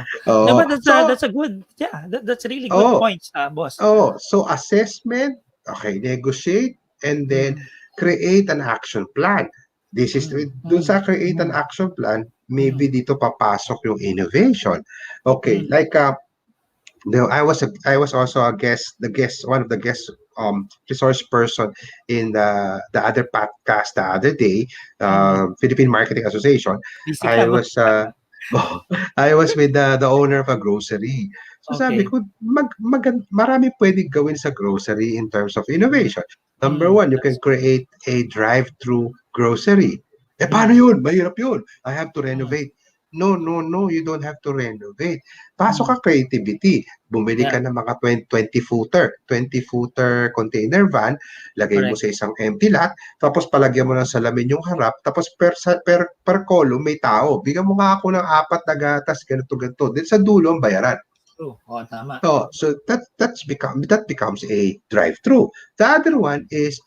[SPEAKER 1] No,
[SPEAKER 2] Oo.
[SPEAKER 1] but
[SPEAKER 2] So,
[SPEAKER 1] that's a good, yeah, that's really good
[SPEAKER 2] oh,
[SPEAKER 1] points, boss.
[SPEAKER 2] so assessment, okay, negotiate, and then
[SPEAKER 1] Mm,
[SPEAKER 2] create an action plan. This is
[SPEAKER 1] mm,
[SPEAKER 2] dun
[SPEAKER 1] mm,
[SPEAKER 2] sa create an
[SPEAKER 1] mm,
[SPEAKER 2] action plan, maybe dito papasok yung innovation. Okay,
[SPEAKER 1] Mm.
[SPEAKER 2] like I was also one of the guest resource person in the other podcast the other day,
[SPEAKER 1] Mm.
[SPEAKER 2] Philippine Marketing Association.
[SPEAKER 1] Busy ka
[SPEAKER 2] I
[SPEAKER 1] ba?
[SPEAKER 2] was I was with the owner of a grocery. So sabi
[SPEAKER 1] Okay.
[SPEAKER 2] ko, marami pwedeng gawin sa grocery in terms of
[SPEAKER 1] Mm.
[SPEAKER 2] innovation. Number one, you can create a drive-through grocery. Paano
[SPEAKER 1] Mm.
[SPEAKER 2] yun? Mahirap yun. I have to
[SPEAKER 1] Mm.
[SPEAKER 2] renovate. No, no, no, you don't have to renovate. Pasok
[SPEAKER 1] Mm.
[SPEAKER 2] ka creativity. Bumili
[SPEAKER 1] Yeah,
[SPEAKER 2] ka ng mga 20-footer container van, lagay mo
[SPEAKER 1] correct.
[SPEAKER 2] sa isang empty lot, tapos palagyan mo ng salamin yung harap, tapos per column may tao. Bigyan mo nga ako ng 4 na gatas, ganito, ganito. Then sa dulo ang bayaran.
[SPEAKER 1] True. Oo, tama.
[SPEAKER 2] So that becomes a drive-through. The other one is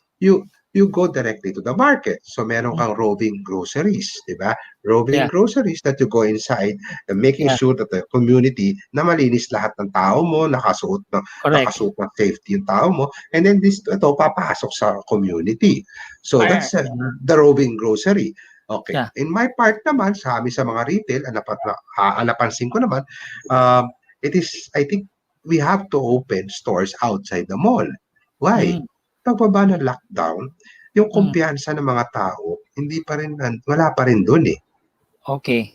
[SPEAKER 2] you go directly to the market. So meron
[SPEAKER 1] Mm.
[SPEAKER 2] kang roving groceries, di ba? Roving
[SPEAKER 1] Yeah,
[SPEAKER 2] groceries that you go inside and making
[SPEAKER 1] yeah,
[SPEAKER 2] sure that the community na malinis lahat ng tao mo,
[SPEAKER 1] correct.
[SPEAKER 2] nakasuot ng safety yung tao mo, and then ito papasok sa community. So
[SPEAKER 1] Fire.
[SPEAKER 2] that's the roving grocery. Okay.
[SPEAKER 1] Yeah.
[SPEAKER 2] In my part naman, sa amin sa mga retail, napansin ko naman, it is, I think, we have to open stores outside the mall. Why?
[SPEAKER 1] Mm.
[SPEAKER 2] Pagbaba ng lockdown, yung
[SPEAKER 1] Mm.
[SPEAKER 2] kumpiyansa ng mga tao, wala pa rin dun eh.
[SPEAKER 1] Okay.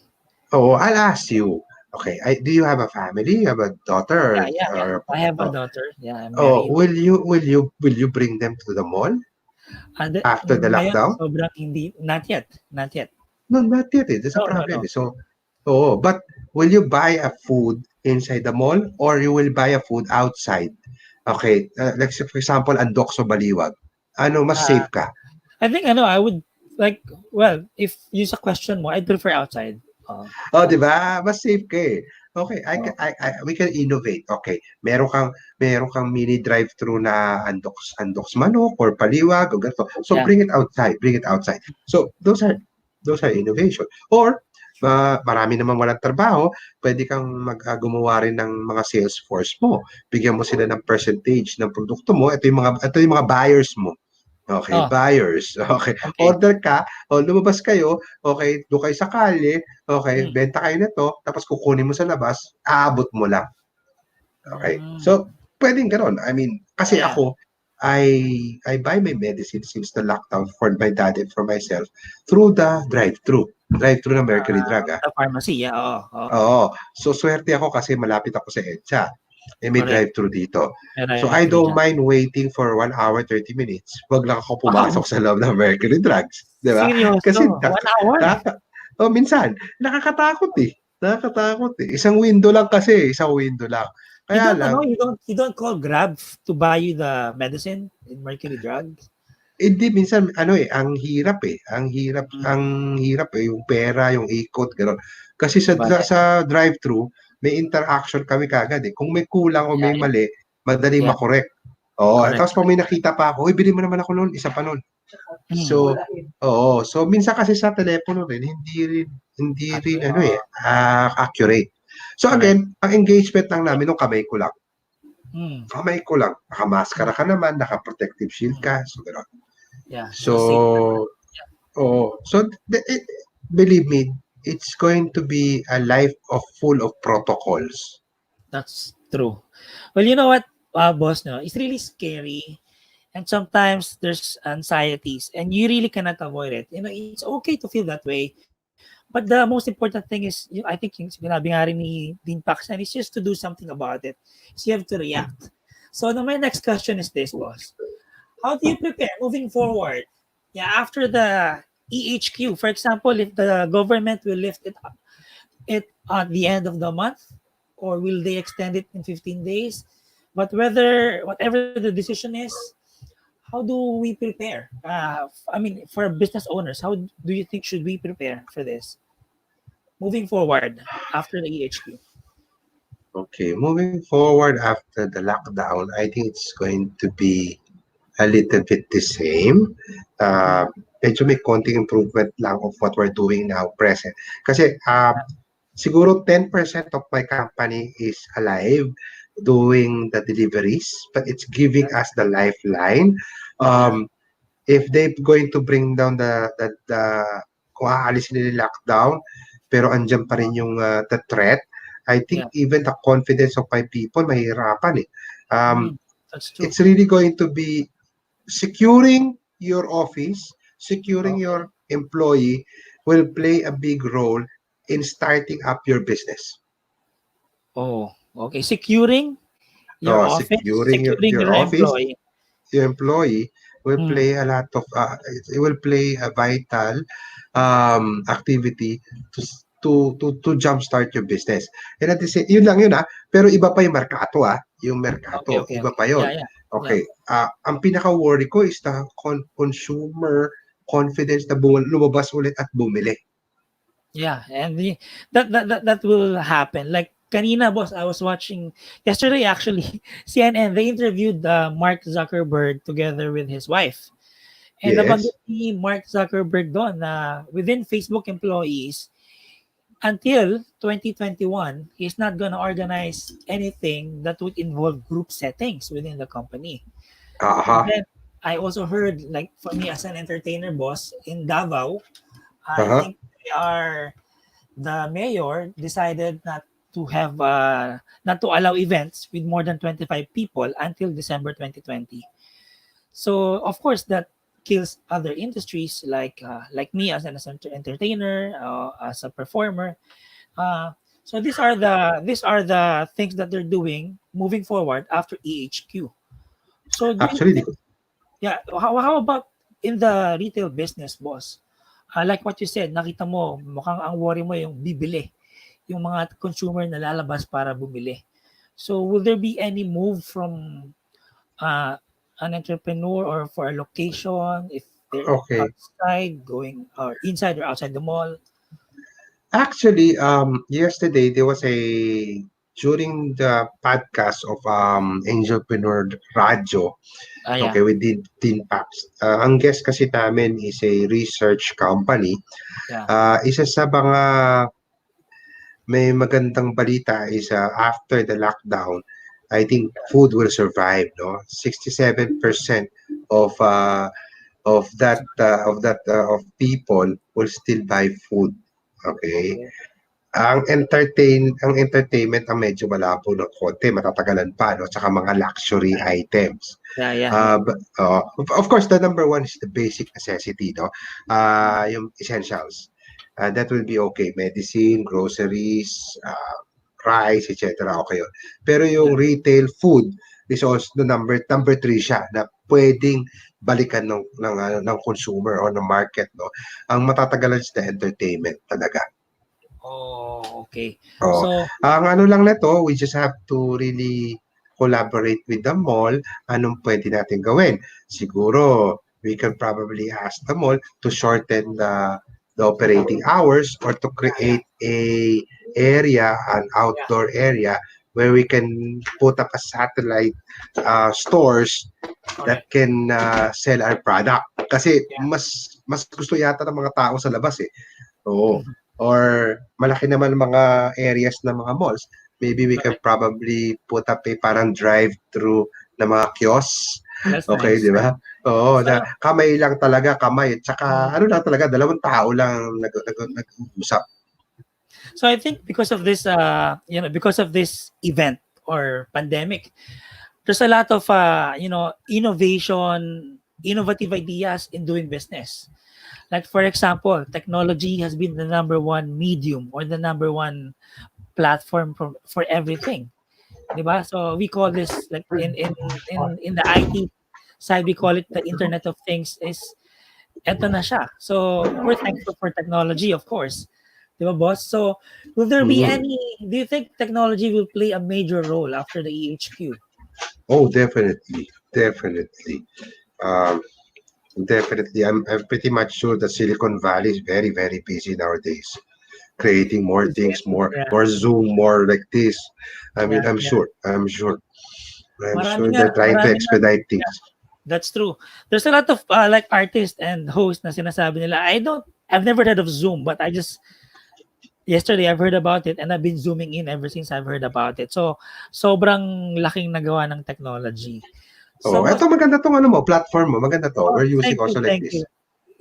[SPEAKER 2] Oh, I'll ask you, okay, do you have a family? You have a daughter?
[SPEAKER 1] Yeah, yeah, yeah.
[SPEAKER 2] Or
[SPEAKER 1] I have a
[SPEAKER 2] oh,
[SPEAKER 1] daughter. Yeah, I'm married.
[SPEAKER 2] will you bring them to the mall
[SPEAKER 1] And
[SPEAKER 2] after the
[SPEAKER 1] ngayon,
[SPEAKER 2] lockdown?
[SPEAKER 1] sobrang hindi. Not yet. Not yet.
[SPEAKER 2] No, not yet. That's a
[SPEAKER 1] No, no,
[SPEAKER 2] problem.
[SPEAKER 1] no.
[SPEAKER 2] So, but will you buy a food inside the mall or you will buy a food outside? Okay, like say, for example, Andok sa Baliwag. Ano, mas
[SPEAKER 1] Uh,
[SPEAKER 2] safe ka?
[SPEAKER 1] I think I would like, well, if use a question mo, I'd prefer outside.
[SPEAKER 2] Oh, di ba? Mas safe ka eh. Okay,
[SPEAKER 1] Uh,
[SPEAKER 2] we can innovate. Okay, meron kang mini drive-through na Andoks manok or Paliwag o ganito. So
[SPEAKER 1] yeah.
[SPEAKER 2] bring it outside, bring it outside. So those are innovation. Or marami naman walang trabaho, pwede kang gumawa rin ng mga sales force mo. Bigyan mo sila ng percentage ng produkto mo. Ito yung mga buyers mo. Okay,
[SPEAKER 1] Oh,
[SPEAKER 2] buyers. Okay,
[SPEAKER 1] okay.
[SPEAKER 2] order ka, o lumabas kayo, okay, doon kayo sa kalye, okay,
[SPEAKER 1] Mm.
[SPEAKER 2] benta kayo nito, tapos kukunin mo sa labas, aabot mo lang. Okay.
[SPEAKER 1] Mm.
[SPEAKER 2] So, pwedeng gano'n. I mean, kasi
[SPEAKER 1] Yeah.
[SPEAKER 2] ako, I buy my medicine since the lockdown for my dad and for myself through the drive-through. Drive-through ng Mercury Drug,
[SPEAKER 1] The pharmacy. Yeah. Oh,
[SPEAKER 2] Oo. So, swerte ako kasi malapit ako sa EDSA. May
[SPEAKER 1] correct.
[SPEAKER 2] drive-through dito.
[SPEAKER 1] Meron
[SPEAKER 2] So,
[SPEAKER 1] na
[SPEAKER 2] I
[SPEAKER 1] true
[SPEAKER 2] don't
[SPEAKER 1] dyan.
[SPEAKER 2] mind waiting for 1 hour, 30 minutes. Wag lang ako pumasok
[SPEAKER 1] Wow.
[SPEAKER 2] sa loob ng Mercury Drugs. Di ba?
[SPEAKER 1] Seryoso.
[SPEAKER 2] Kasi,
[SPEAKER 1] 1 hour.
[SPEAKER 2] minsan, nakakatakot eh. Nakakatakot eh. Isang window lang kasi. Isang window lang.
[SPEAKER 1] You
[SPEAKER 2] Kaya
[SPEAKER 1] don't
[SPEAKER 2] lang,
[SPEAKER 1] you don't call Grab to buy you the medicine in Mercury Drugs.
[SPEAKER 2] hindi minsan ang hirap eh.
[SPEAKER 1] Mm.
[SPEAKER 2] Ang hirap eh yung pera, yung ikot, gano'n. Kasi sa
[SPEAKER 1] Sabagay.
[SPEAKER 2] sa drive-through, may interaction kami kaagad eh. Kung may kulang o
[SPEAKER 1] Yeah,
[SPEAKER 2] may mali, madaling
[SPEAKER 1] yeah.
[SPEAKER 2] makorek. Oo,
[SPEAKER 1] Correct.
[SPEAKER 2] tapos pag may nakita pa ako, "Uy, bili mo naman ako no'n, isa pa no'n."
[SPEAKER 1] Mm.
[SPEAKER 2] So, oo. So, minsan kasi sa telepono rin, hindi rin accurate. So
[SPEAKER 1] Correct.
[SPEAKER 2] again, ang engagement lang namin nung kamay ko lang.
[SPEAKER 1] Mm.
[SPEAKER 2] Kamay ko lang. Nakamaskara ka naman, naka-protective shield ka. So, gano'n.
[SPEAKER 1] Yeah.
[SPEAKER 2] So,
[SPEAKER 1] Safe.
[SPEAKER 2] believe me, it's going to be a life full of protocols.
[SPEAKER 1] That's true. Well, you know what, boss, no, it's really scary. And sometimes there's anxieties and you really cannot avoid it. It's okay to feel that way. But the most important thing is, I think yung sinabi nga rin ni Dean Paxton, is just to do something about it. So you have to react. So now my next question is this, boss. How do you prepare moving forward? Yeah, after the EHQ, for example, if the government will lift it at the end of the month, or will they extend it in 15 days? But whatever the decision is, how do we prepare? For business owners, how do you think should we prepare for this moving forward after the EHQ?
[SPEAKER 2] Okay, moving forward after the lockdown, I think it's going to be a little bit the same. Medyo may konting improvement lang of what we're doing now present. Kasi siguro 10% of my company is alive doing the deliveries, but it's giving us the lifeline. If they're going to bring down the kung aalisin nila yung lockdown, pero andyan pa rin yung the threat. I think
[SPEAKER 1] Yeah.
[SPEAKER 2] even the confidence of my people mahihirapan eh.
[SPEAKER 1] Mm, that's true.
[SPEAKER 2] It's really going to be securing your office, securing
[SPEAKER 1] Okay.
[SPEAKER 2] your employee will play a big role in starting up your business.
[SPEAKER 1] Oh, okay. Securing your office,
[SPEAKER 2] Securing
[SPEAKER 1] securing
[SPEAKER 2] your
[SPEAKER 1] your
[SPEAKER 2] office,
[SPEAKER 1] employee.
[SPEAKER 2] your employee will
[SPEAKER 1] Mm,
[SPEAKER 2] play a lot of it will play a vital activity to to jumpstart your business. And at the same, yun lang yun pero iba pa yung merkato yung
[SPEAKER 1] okay,
[SPEAKER 2] merkato,
[SPEAKER 1] okay,
[SPEAKER 2] iba
[SPEAKER 1] okay.
[SPEAKER 2] pa yun.
[SPEAKER 1] Yeah, yeah, yeah.
[SPEAKER 2] Okay, ang pinaka-worry ko is the consumer confidence na lumabas ulit at bumili.
[SPEAKER 1] Yeah, and that will happen. Like kanina, boss, I was watching yesterday actually CNN. They interviewed Mark Zuckerberg together with his wife, and
[SPEAKER 2] Yes.
[SPEAKER 1] nabanggit ni Mark Zuckerberg doon na within Facebook employees until 2021, he's not gonna organize anything that would involve group settings within the company. And
[SPEAKER 2] Aha.
[SPEAKER 1] then I also heard, like for me as an entertainer boss in Davao, I
[SPEAKER 2] Aha.
[SPEAKER 1] think they are the mayor decided not to allow events with more than 25 people until December 2020. So of course that kills other industries like me as an entertainer, as a performer. So these are the things that they're doing moving forward after EHQ. So do you
[SPEAKER 2] Actually,
[SPEAKER 1] think, yeah, how about in the retail business, boss? Like what you said, nakita mo, mukhang ang worry mo yung bibili, yung mga consumer na lalabas para bumili. So will there be any move from uh, an entrepreneur or for a location if they're
[SPEAKER 2] okay.
[SPEAKER 1] outside going or inside or outside the mall?
[SPEAKER 2] Actually, yesterday there was during the podcast of Angelpreneur Radio.
[SPEAKER 1] Yeah.
[SPEAKER 2] Okay, we did Tin Paps. Ang guest kasi namin is a research company.
[SPEAKER 1] Yeah.
[SPEAKER 2] Isa sa mga may magandang balita is after the lockdown, I think food will survive, no? 67% of of people will still buy food. Okay.
[SPEAKER 1] Okay.
[SPEAKER 2] Ang entertainment ang medyo malabo ng konti, matatagalan pa, no? Tsaka mga luxury items.
[SPEAKER 1] Yeah, yeah, yeah.
[SPEAKER 2] Of course, the number one is the basic necessity, no? Yung essentials. That will be okay. Medicine, groceries, rice, etc. Okay yun. Pero yung
[SPEAKER 1] Yeah.
[SPEAKER 2] retail food is also the number three siya na pwedeng balikan ng consumer or ng market, no? Ang matatagalan is the entertainment talaga.
[SPEAKER 1] Oh, okay.
[SPEAKER 2] Oh,
[SPEAKER 1] So,
[SPEAKER 2] ang ano lang nito, we just have to really collaborate with the mall. Anong pwede natin gawin? Siguro, we can probably ask the mall to shorten the operating hours or to create an outdoor area where we can put up a satellite stores that
[SPEAKER 1] correct.
[SPEAKER 2] can sell our product. Kasi
[SPEAKER 1] Yeah.
[SPEAKER 2] mas gusto yata ng mga tao sa labas eh. Oo. Or malaki naman mga areas ng mga malls. Maybe we can probably put up a parang drive-through na mga kiosks.
[SPEAKER 1] That's
[SPEAKER 2] Okay,
[SPEAKER 1] nice.
[SPEAKER 2] di ba? Oo,
[SPEAKER 1] So,
[SPEAKER 2] na kamay lang talaga, kamay. Tsaka ano lang talaga, dalawang tao lang nag-uusap.
[SPEAKER 1] so I think because of this, because of this event or pandemic, there's a lot of, innovative ideas in doing business. Like for example, technology has been the number one medium or the number one platform for everything. Diba? So we call this, like in the IT side, we call it the Internet of Things. Is eto na siya. So we're thankful for technology, of course. Diba, boss? So will there be
[SPEAKER 2] Mm.
[SPEAKER 1] do you think technology will play a major role after the EHQ?
[SPEAKER 2] Oh, definitely. Definitely. Um, Definitely. I'm pretty much sure that Silicon Valley is very, very busy nowadays, creating more things,
[SPEAKER 1] Yeah,
[SPEAKER 2] more Zoom, more like this. I mean,
[SPEAKER 1] yeah,
[SPEAKER 2] I'm
[SPEAKER 1] yeah.
[SPEAKER 2] sure. I'm sure. I'm
[SPEAKER 1] Marami
[SPEAKER 2] sure
[SPEAKER 1] nga,
[SPEAKER 2] they're trying to
[SPEAKER 1] marami nga.
[SPEAKER 2] expedite things.
[SPEAKER 1] Yeah, that's true. There's a lot of like artists and hosts na sinasabi nila. I've never heard of Zoom, but yesterday I've heard about it and I've been zooming in ever since I've heard about it. So, sobrang laking nagawa ng technology.
[SPEAKER 2] Oh,
[SPEAKER 1] So,
[SPEAKER 2] eto maganda tong ano mo, platform mo. Maganda to.
[SPEAKER 1] oh,
[SPEAKER 2] We're using
[SPEAKER 1] thank you,
[SPEAKER 2] also like
[SPEAKER 1] thank
[SPEAKER 2] this.
[SPEAKER 1] you.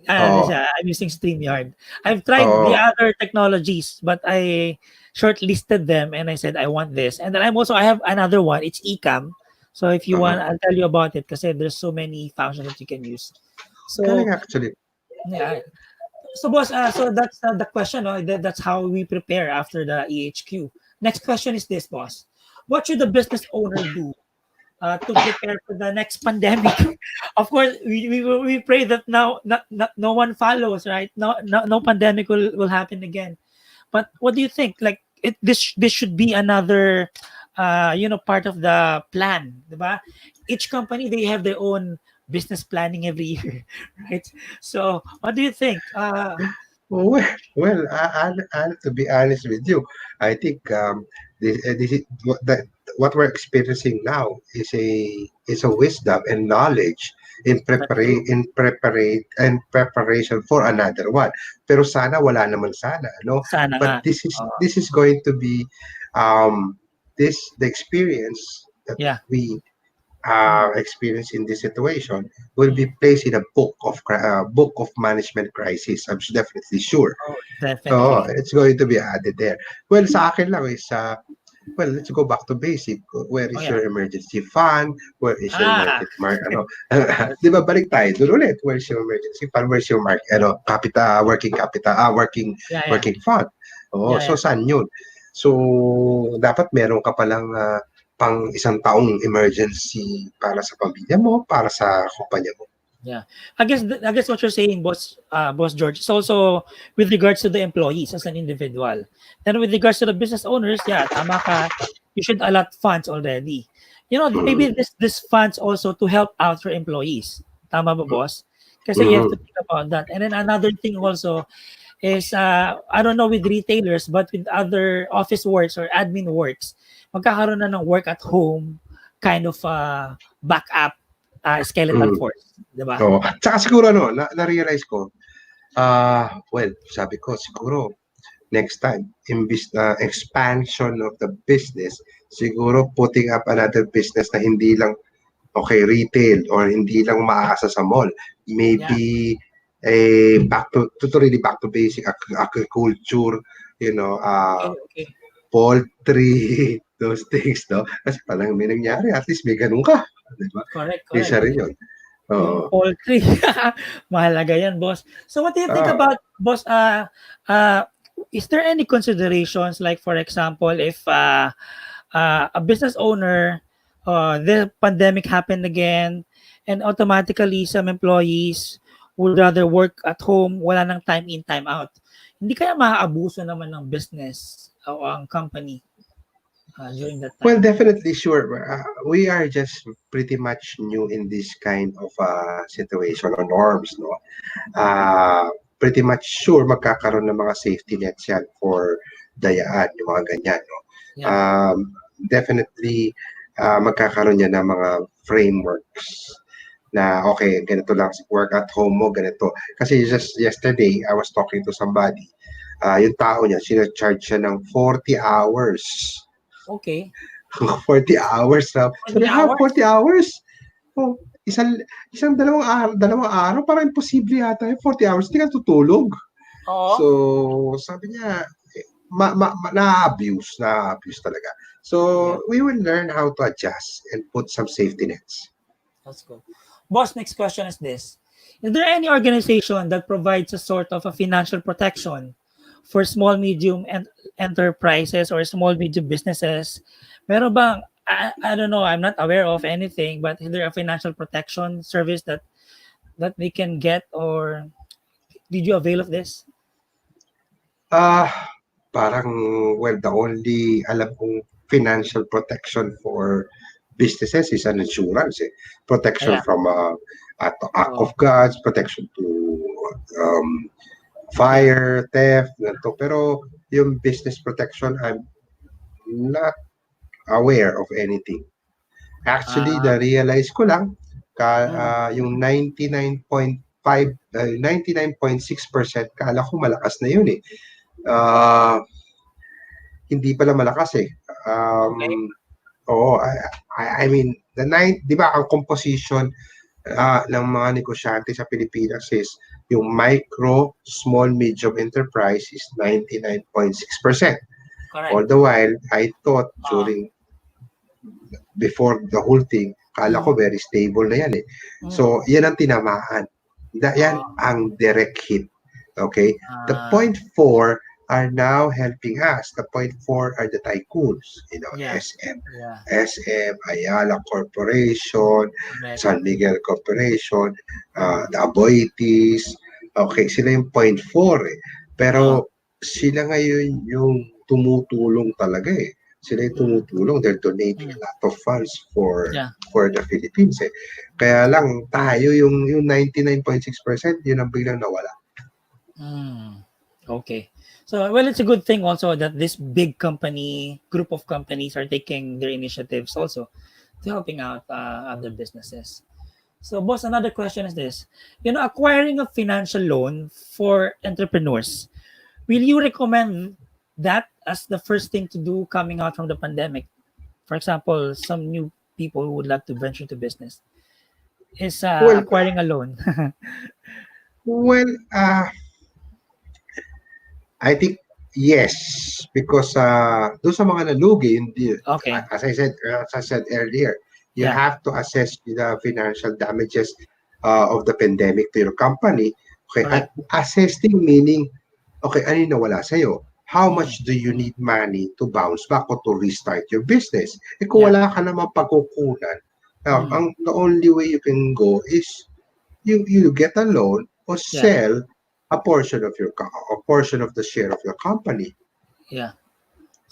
[SPEAKER 2] Oo.
[SPEAKER 1] I'm using StreamYard. I've tried the
[SPEAKER 2] Oo.
[SPEAKER 1] other technologies, but I shortlisted them and I said I want this. And then I have another one. It's Ecamm. So if you want,
[SPEAKER 2] Mhm.
[SPEAKER 1] I'll tell you about it because there's so many functions that you can use.
[SPEAKER 2] Galing
[SPEAKER 1] So
[SPEAKER 2] actually.
[SPEAKER 1] yeah. So boss, so that's the question. No? That's how we prepare after the EHQ. Next question is this, boss. What should the business owner do to prepare for the next pandemic? Of course, we pray that now no one follows, right? No pandemic will happen again. But what do you think? Like this should be another part of the plan, diba? Each company they have their own business planning every year, right? So what do you think?
[SPEAKER 2] To be honest with you, I think this is what we're experiencing now is a wisdom and knowledge
[SPEAKER 1] That's true.
[SPEAKER 2] in preparation for another one. Pero sana wala naman sana, no?
[SPEAKER 1] Sana nga.
[SPEAKER 2] But this is going to be um the experience that
[SPEAKER 1] Yeah.
[SPEAKER 2] we
[SPEAKER 1] Mm,
[SPEAKER 2] experience in this situation will be
[SPEAKER 1] mm.
[SPEAKER 2] placed in a book of management crisis. I'm definitely sure.
[SPEAKER 1] Oh,
[SPEAKER 2] Oh,
[SPEAKER 1] definitely.
[SPEAKER 2] it's going to be added there. Well, sa akin lang is, well, let's go back to basic. Where
[SPEAKER 1] Oh
[SPEAKER 2] is
[SPEAKER 1] yeah.
[SPEAKER 2] your emergency fund? Where is your
[SPEAKER 1] Ah,
[SPEAKER 2] ano?
[SPEAKER 1] that's
[SPEAKER 2] Di ba, balik tayo doon ulit. Where's your emergency fund? Where's your working capital,
[SPEAKER 1] yeah, yeah.
[SPEAKER 2] working fund? Oh,
[SPEAKER 1] Yeah,
[SPEAKER 2] so
[SPEAKER 1] yeah.
[SPEAKER 2] saan yun? So, dapat meron ka palang pang isang taong emergency para sa pamilya mo, para sa kumpanya mo.
[SPEAKER 1] Yeah. I guess what you're saying, boss George, is also with regards to the employees as an individual. And with regards to the business owners, yeah, tama ka, you should allot funds already. Maybe this funds also to help out your employees. Tama ba, boss? Kasi you have to
[SPEAKER 2] Mhm.
[SPEAKER 1] think about that. And then another thing also is I don't know with retailers, but with other office works or admin works, magkakaroon na ng work at home kind of backup skeleton
[SPEAKER 2] Mhm.
[SPEAKER 1] force, 'di ba?
[SPEAKER 2] Oo. Tsaka siguro na-realize ko, well, sabi ko siguro next time, imbis na expansion of the business, siguro putting up another business na hindi lang, okay, retail or hindi lang umaasa sa mall.
[SPEAKER 1] Yeah.
[SPEAKER 2] Maybe back to basic agriculture, you know,
[SPEAKER 1] Okay, okay.
[SPEAKER 2] poultry, those things, no? Kasi parang may nangyari, at least may ganun ka, di ba?
[SPEAKER 1] Correct,
[SPEAKER 2] Isa
[SPEAKER 1] correct.
[SPEAKER 2] rin yun.
[SPEAKER 1] Yung
[SPEAKER 2] Oo.
[SPEAKER 1] poultry, mahalaga yan, boss. So what do you think
[SPEAKER 2] Ah,
[SPEAKER 1] about, boss, is there any considerations like for example if a business owner, the pandemic happened again, and automatically some employees would rather work at home, wala nang time in, time out. Hindi kaya maaabuso naman ng business o ang company during that
[SPEAKER 2] well,
[SPEAKER 1] time?
[SPEAKER 2] definitely sure. We are just pretty much new in this kind of situation or norms, no? Pretty much sure magkakaroon ng mga safety nets yan for dayaan, yung mga ganyan, no?
[SPEAKER 1] Yeah.
[SPEAKER 2] Definitely, magkakaroon yan ng mga frameworks na okay, ganito lang work at home mo, ganito. Kasi just yesterday, I was talking to somebody. Yung tao niya, sinacharge siya ng 40 hours.
[SPEAKER 1] Okay.
[SPEAKER 2] 40 hours na.
[SPEAKER 1] 20
[SPEAKER 2] Sabi, ha,
[SPEAKER 1] hours?
[SPEAKER 2] 40 hours? Oh, isang dalawang araw, parang imposible yata yung 40 hours, hindi ka tutulog.
[SPEAKER 1] Oo.
[SPEAKER 2] So, sabi niya, na-abuse talaga.
[SPEAKER 1] Yeah.
[SPEAKER 2] So, we will learn how to adjust and put some safety nets.
[SPEAKER 1] That's good. Boss, next question is this. Is there any organization that provides a sort of a financial protection for small, medium and enterprises or small, medium businesses? Meron bang, I don't know, I'm not aware of anything, but is there a financial protection service that they can get, or did you avail of this?
[SPEAKER 2] Ah, parang, well, the only alam kong financial protection for businesses is an insurance, eh. Protection
[SPEAKER 1] Yeah.
[SPEAKER 2] from act
[SPEAKER 1] Oh,
[SPEAKER 2] of gods, protection to um,
[SPEAKER 1] yeah.
[SPEAKER 2] fire, theft, ganito. Pero yung business protection, I'm not aware of anything. Actually,
[SPEAKER 1] Ah,
[SPEAKER 2] na-realize ko lang,
[SPEAKER 1] mm,
[SPEAKER 2] yung 99.5, 99.6%, kala ko malakas na yun eh. Ah, hindi pala malakas eh.
[SPEAKER 1] okay.
[SPEAKER 2] Oo, I mean, di ba ang composition ng mga negosyante sa Pilipinas is Yung micro, small, medium enterprise is 99.6%. All
[SPEAKER 1] Correct.
[SPEAKER 2] the while, I thought
[SPEAKER 1] Ah.
[SPEAKER 2] before the whole thing, kala ko very stable na yan eh. So, yan ang tinamaan. Yan ang direct hit. Okay? The
[SPEAKER 1] Ah.
[SPEAKER 2] 0.4 are now helping us. The 0.4 are the tycoons.
[SPEAKER 1] Yeah.
[SPEAKER 2] SM,
[SPEAKER 1] Yeah.
[SPEAKER 2] SM, Ayala Corporation,
[SPEAKER 1] Correct.
[SPEAKER 2] San Miguel Corporation, the Aboitiz. Okay, sila yung 0.4 eh. Pero sila ngayon yung tumutulong talaga eh. Sila yung tumutulong. They're donating a lot of funds for
[SPEAKER 1] Yeah.
[SPEAKER 2] the Philippines eh. Kaya lang tayo yung 99.6% yun ang biglang nawala.
[SPEAKER 1] Okay. So, well, it's a good thing also that this big group of companies are taking their initiatives also to helping out other businesses. So, boss, another question is this. Acquiring a financial loan for entrepreneurs, will you recommend that as the first thing to do coming out from the pandemic? For example, some new people who would like to venture into business is
[SPEAKER 2] Well,
[SPEAKER 1] acquiring a loan.
[SPEAKER 2] Well, I think yes, because doon sa mga nalugi, hindi,
[SPEAKER 1] Okay.
[SPEAKER 2] as I said earlier, you
[SPEAKER 1] Yeah.
[SPEAKER 2] have to assess the financial damages of the pandemic to your company. Okay,
[SPEAKER 1] Correct.
[SPEAKER 2] assessing meaning, okay, ano yung nawala sa'yo? How much do you need money to bounce back or to restart your business? Kung
[SPEAKER 1] Yeah.
[SPEAKER 2] wala ka naman pagkukunan, the only way you can go is you get a loan or
[SPEAKER 1] Yeah.
[SPEAKER 2] sell a portion of the share of your company.
[SPEAKER 1] Yeah.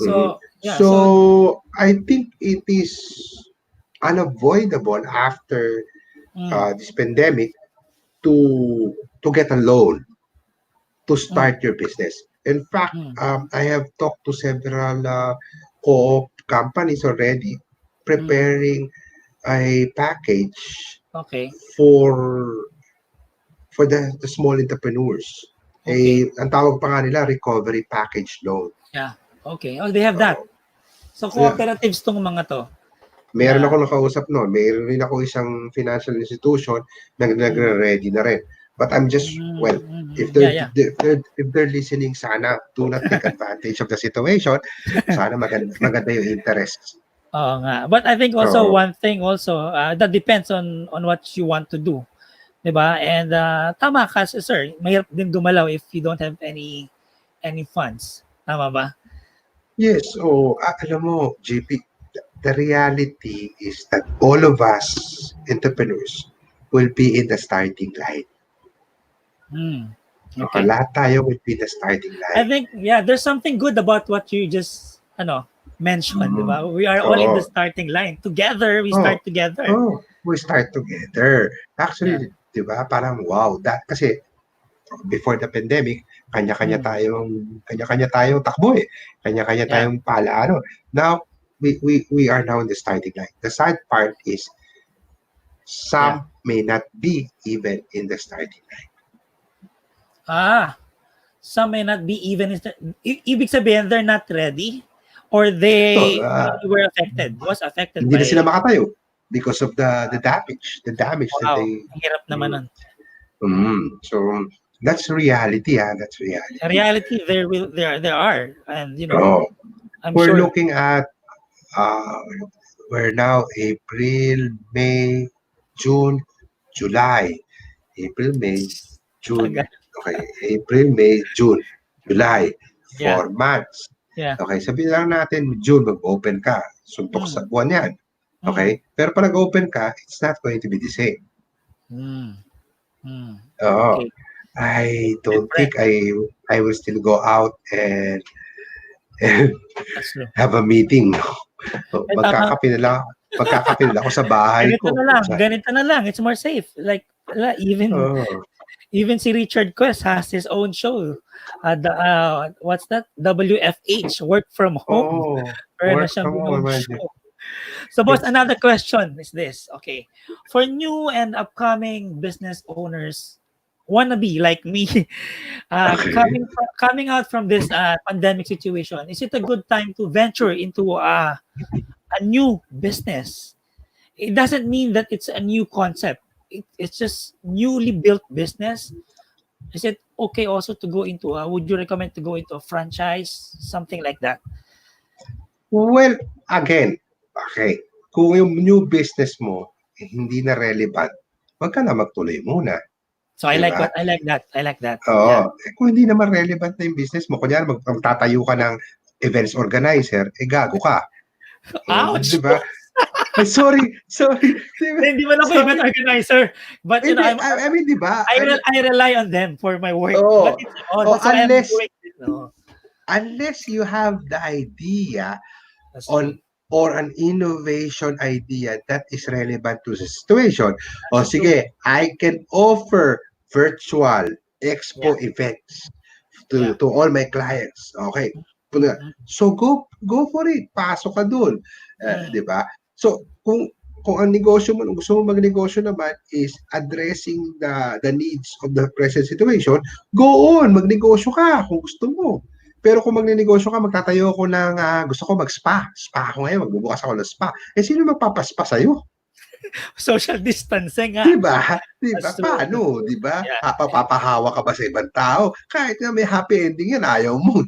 [SPEAKER 2] Mhm.
[SPEAKER 1] So, yeah.
[SPEAKER 2] So
[SPEAKER 1] So,
[SPEAKER 2] I think it is unavoidable after this pandemic to get a loan to start your business. In fact, I have talked to several co-op companies already preparing a package
[SPEAKER 1] okay.
[SPEAKER 2] for the small entrepreneurs.
[SPEAKER 1] Okay.
[SPEAKER 2] Ang tawag pa nga nila, recovery package loan.
[SPEAKER 1] Yeah. Okay. Oh, they have that. So,
[SPEAKER 2] Yeah.
[SPEAKER 1] cooperatives tong mga to.
[SPEAKER 2] Meron
[SPEAKER 1] Na-
[SPEAKER 2] ako nakausap noon. Meron rin ako isang financial institution na nagre-ready na rin. But I'm just, well, if
[SPEAKER 1] Yeah.
[SPEAKER 2] they're listening, sana do not take advantage of the situation. Sana maganda yung interest.
[SPEAKER 1] Oo nga. But I think also
[SPEAKER 2] Oo.
[SPEAKER 1] one thing also that depends on what you want to do. 'Di ba? And tama ka sir, mahirap din gumalaw if you don't have any funds. Tama ba?
[SPEAKER 2] Yes, alam mo, JP, the reality is that all of us entrepreneurs will be in the starting line.
[SPEAKER 1] Okay.
[SPEAKER 2] Lahat tayo will be the starting
[SPEAKER 1] I
[SPEAKER 2] line.
[SPEAKER 1] think there's something good about what you just mentioned, 'di ba? We are all in the starting line. Together, we start together.
[SPEAKER 2] We start together. Actually, di ba, parang wow, kasi before the pandemic, kanya-kanya tayong takbo eh. Kanya-kanya tayong palaano. Now, we are now in the starting line. The sad part is some may not be even in the starting line.
[SPEAKER 1] Some may not be even ibig sabihin they're not ready or they were affected, was affected
[SPEAKER 2] Hindi
[SPEAKER 1] by
[SPEAKER 2] na sila makatayo because of the damage that
[SPEAKER 1] wow,
[SPEAKER 2] they
[SPEAKER 1] hirap naman nun.
[SPEAKER 2] So that's reality, that's reality.
[SPEAKER 1] Reality there are, and I'm
[SPEAKER 2] We're
[SPEAKER 1] sure
[SPEAKER 2] looking at we're now April, May, June, July. April, May, June. Okay, April, May, June, July. 4 months.
[SPEAKER 1] Yeah.
[SPEAKER 2] Okay, sabihin lang natin June mag-open ka. Suntok sa buwan yan. Okay? Pero pag nag-open ka, it's not going to be the same.
[SPEAKER 1] Okay.
[SPEAKER 2] I don't think I will still go out and have a meeting. Magkakape na ako sa bahay ko.
[SPEAKER 1] Ganito na lang. It's more safe. Like even si Richard Quest has his own show. What's that? WFH, work from home.
[SPEAKER 2] Work from home.
[SPEAKER 1] Show. So, boss, another question is this. Okay. For new and upcoming business owners, wannabe like me, coming out from this pandemic situation, is it a good time to venture into a new business? It doesn't mean that it's a new concept. It's just newly built business. Is it okay also to go into would you recommend to go into a franchise, something like that?
[SPEAKER 2] Well, again, okay, kung yung new business mo hindi na relevant, wag ka na magtuloy muna,
[SPEAKER 1] So I
[SPEAKER 2] 'di
[SPEAKER 1] like
[SPEAKER 2] ba?
[SPEAKER 1] what I like that. I like that.
[SPEAKER 2] Oo,
[SPEAKER 1] Yeah.
[SPEAKER 2] kung hindi naman relevant na yung business mo, kunyari magtatayo ka ng events organizer, gago ka. Oh, 'di
[SPEAKER 1] Ouch.
[SPEAKER 2] ba? Ay, sorry, 'di ba?
[SPEAKER 1] Hindi man ako event
[SPEAKER 2] Sorry.
[SPEAKER 1] organizer, but you know,
[SPEAKER 2] Hindi, I mean, 'di ba?
[SPEAKER 1] I rely on them for my work. But
[SPEAKER 2] Oo.
[SPEAKER 1] it's
[SPEAKER 2] Oh,
[SPEAKER 1] that's why I'm doing it. No,
[SPEAKER 2] unless you have the idea
[SPEAKER 1] that's true.
[SPEAKER 2] on or an innovation idea that is relevant to the situation. O
[SPEAKER 1] That's true.
[SPEAKER 2] sige, I can offer virtual
[SPEAKER 1] Yeah.
[SPEAKER 2] expo events
[SPEAKER 1] Yeah.
[SPEAKER 2] to all my clients. Okay.
[SPEAKER 1] Mhm.
[SPEAKER 2] So go for it. Pasok ka dun.
[SPEAKER 1] Mm.
[SPEAKER 2] 'Di ba? So kung ang negosyo mo, gusto mo magnegosyo naman is addressing the needs of the present situation, go on, magnegosyo ka kung gusto mo. Pero kung magnenegosyo ka, magtatayo ako ng gusto ko mag-spa. Spa ako ngayon, magbubukas ako ng spa. Sino magpapaspa sa'yo?
[SPEAKER 1] Social distancing,
[SPEAKER 2] 'Di ba? 'Di ba?
[SPEAKER 1] That's true. That's
[SPEAKER 2] Paano?
[SPEAKER 1] true.
[SPEAKER 2] 'Di ba?
[SPEAKER 1] Yeah.
[SPEAKER 2] Papahawa ka ba sa ibang tao? Kahit na may happy ending yan, ayaw mo.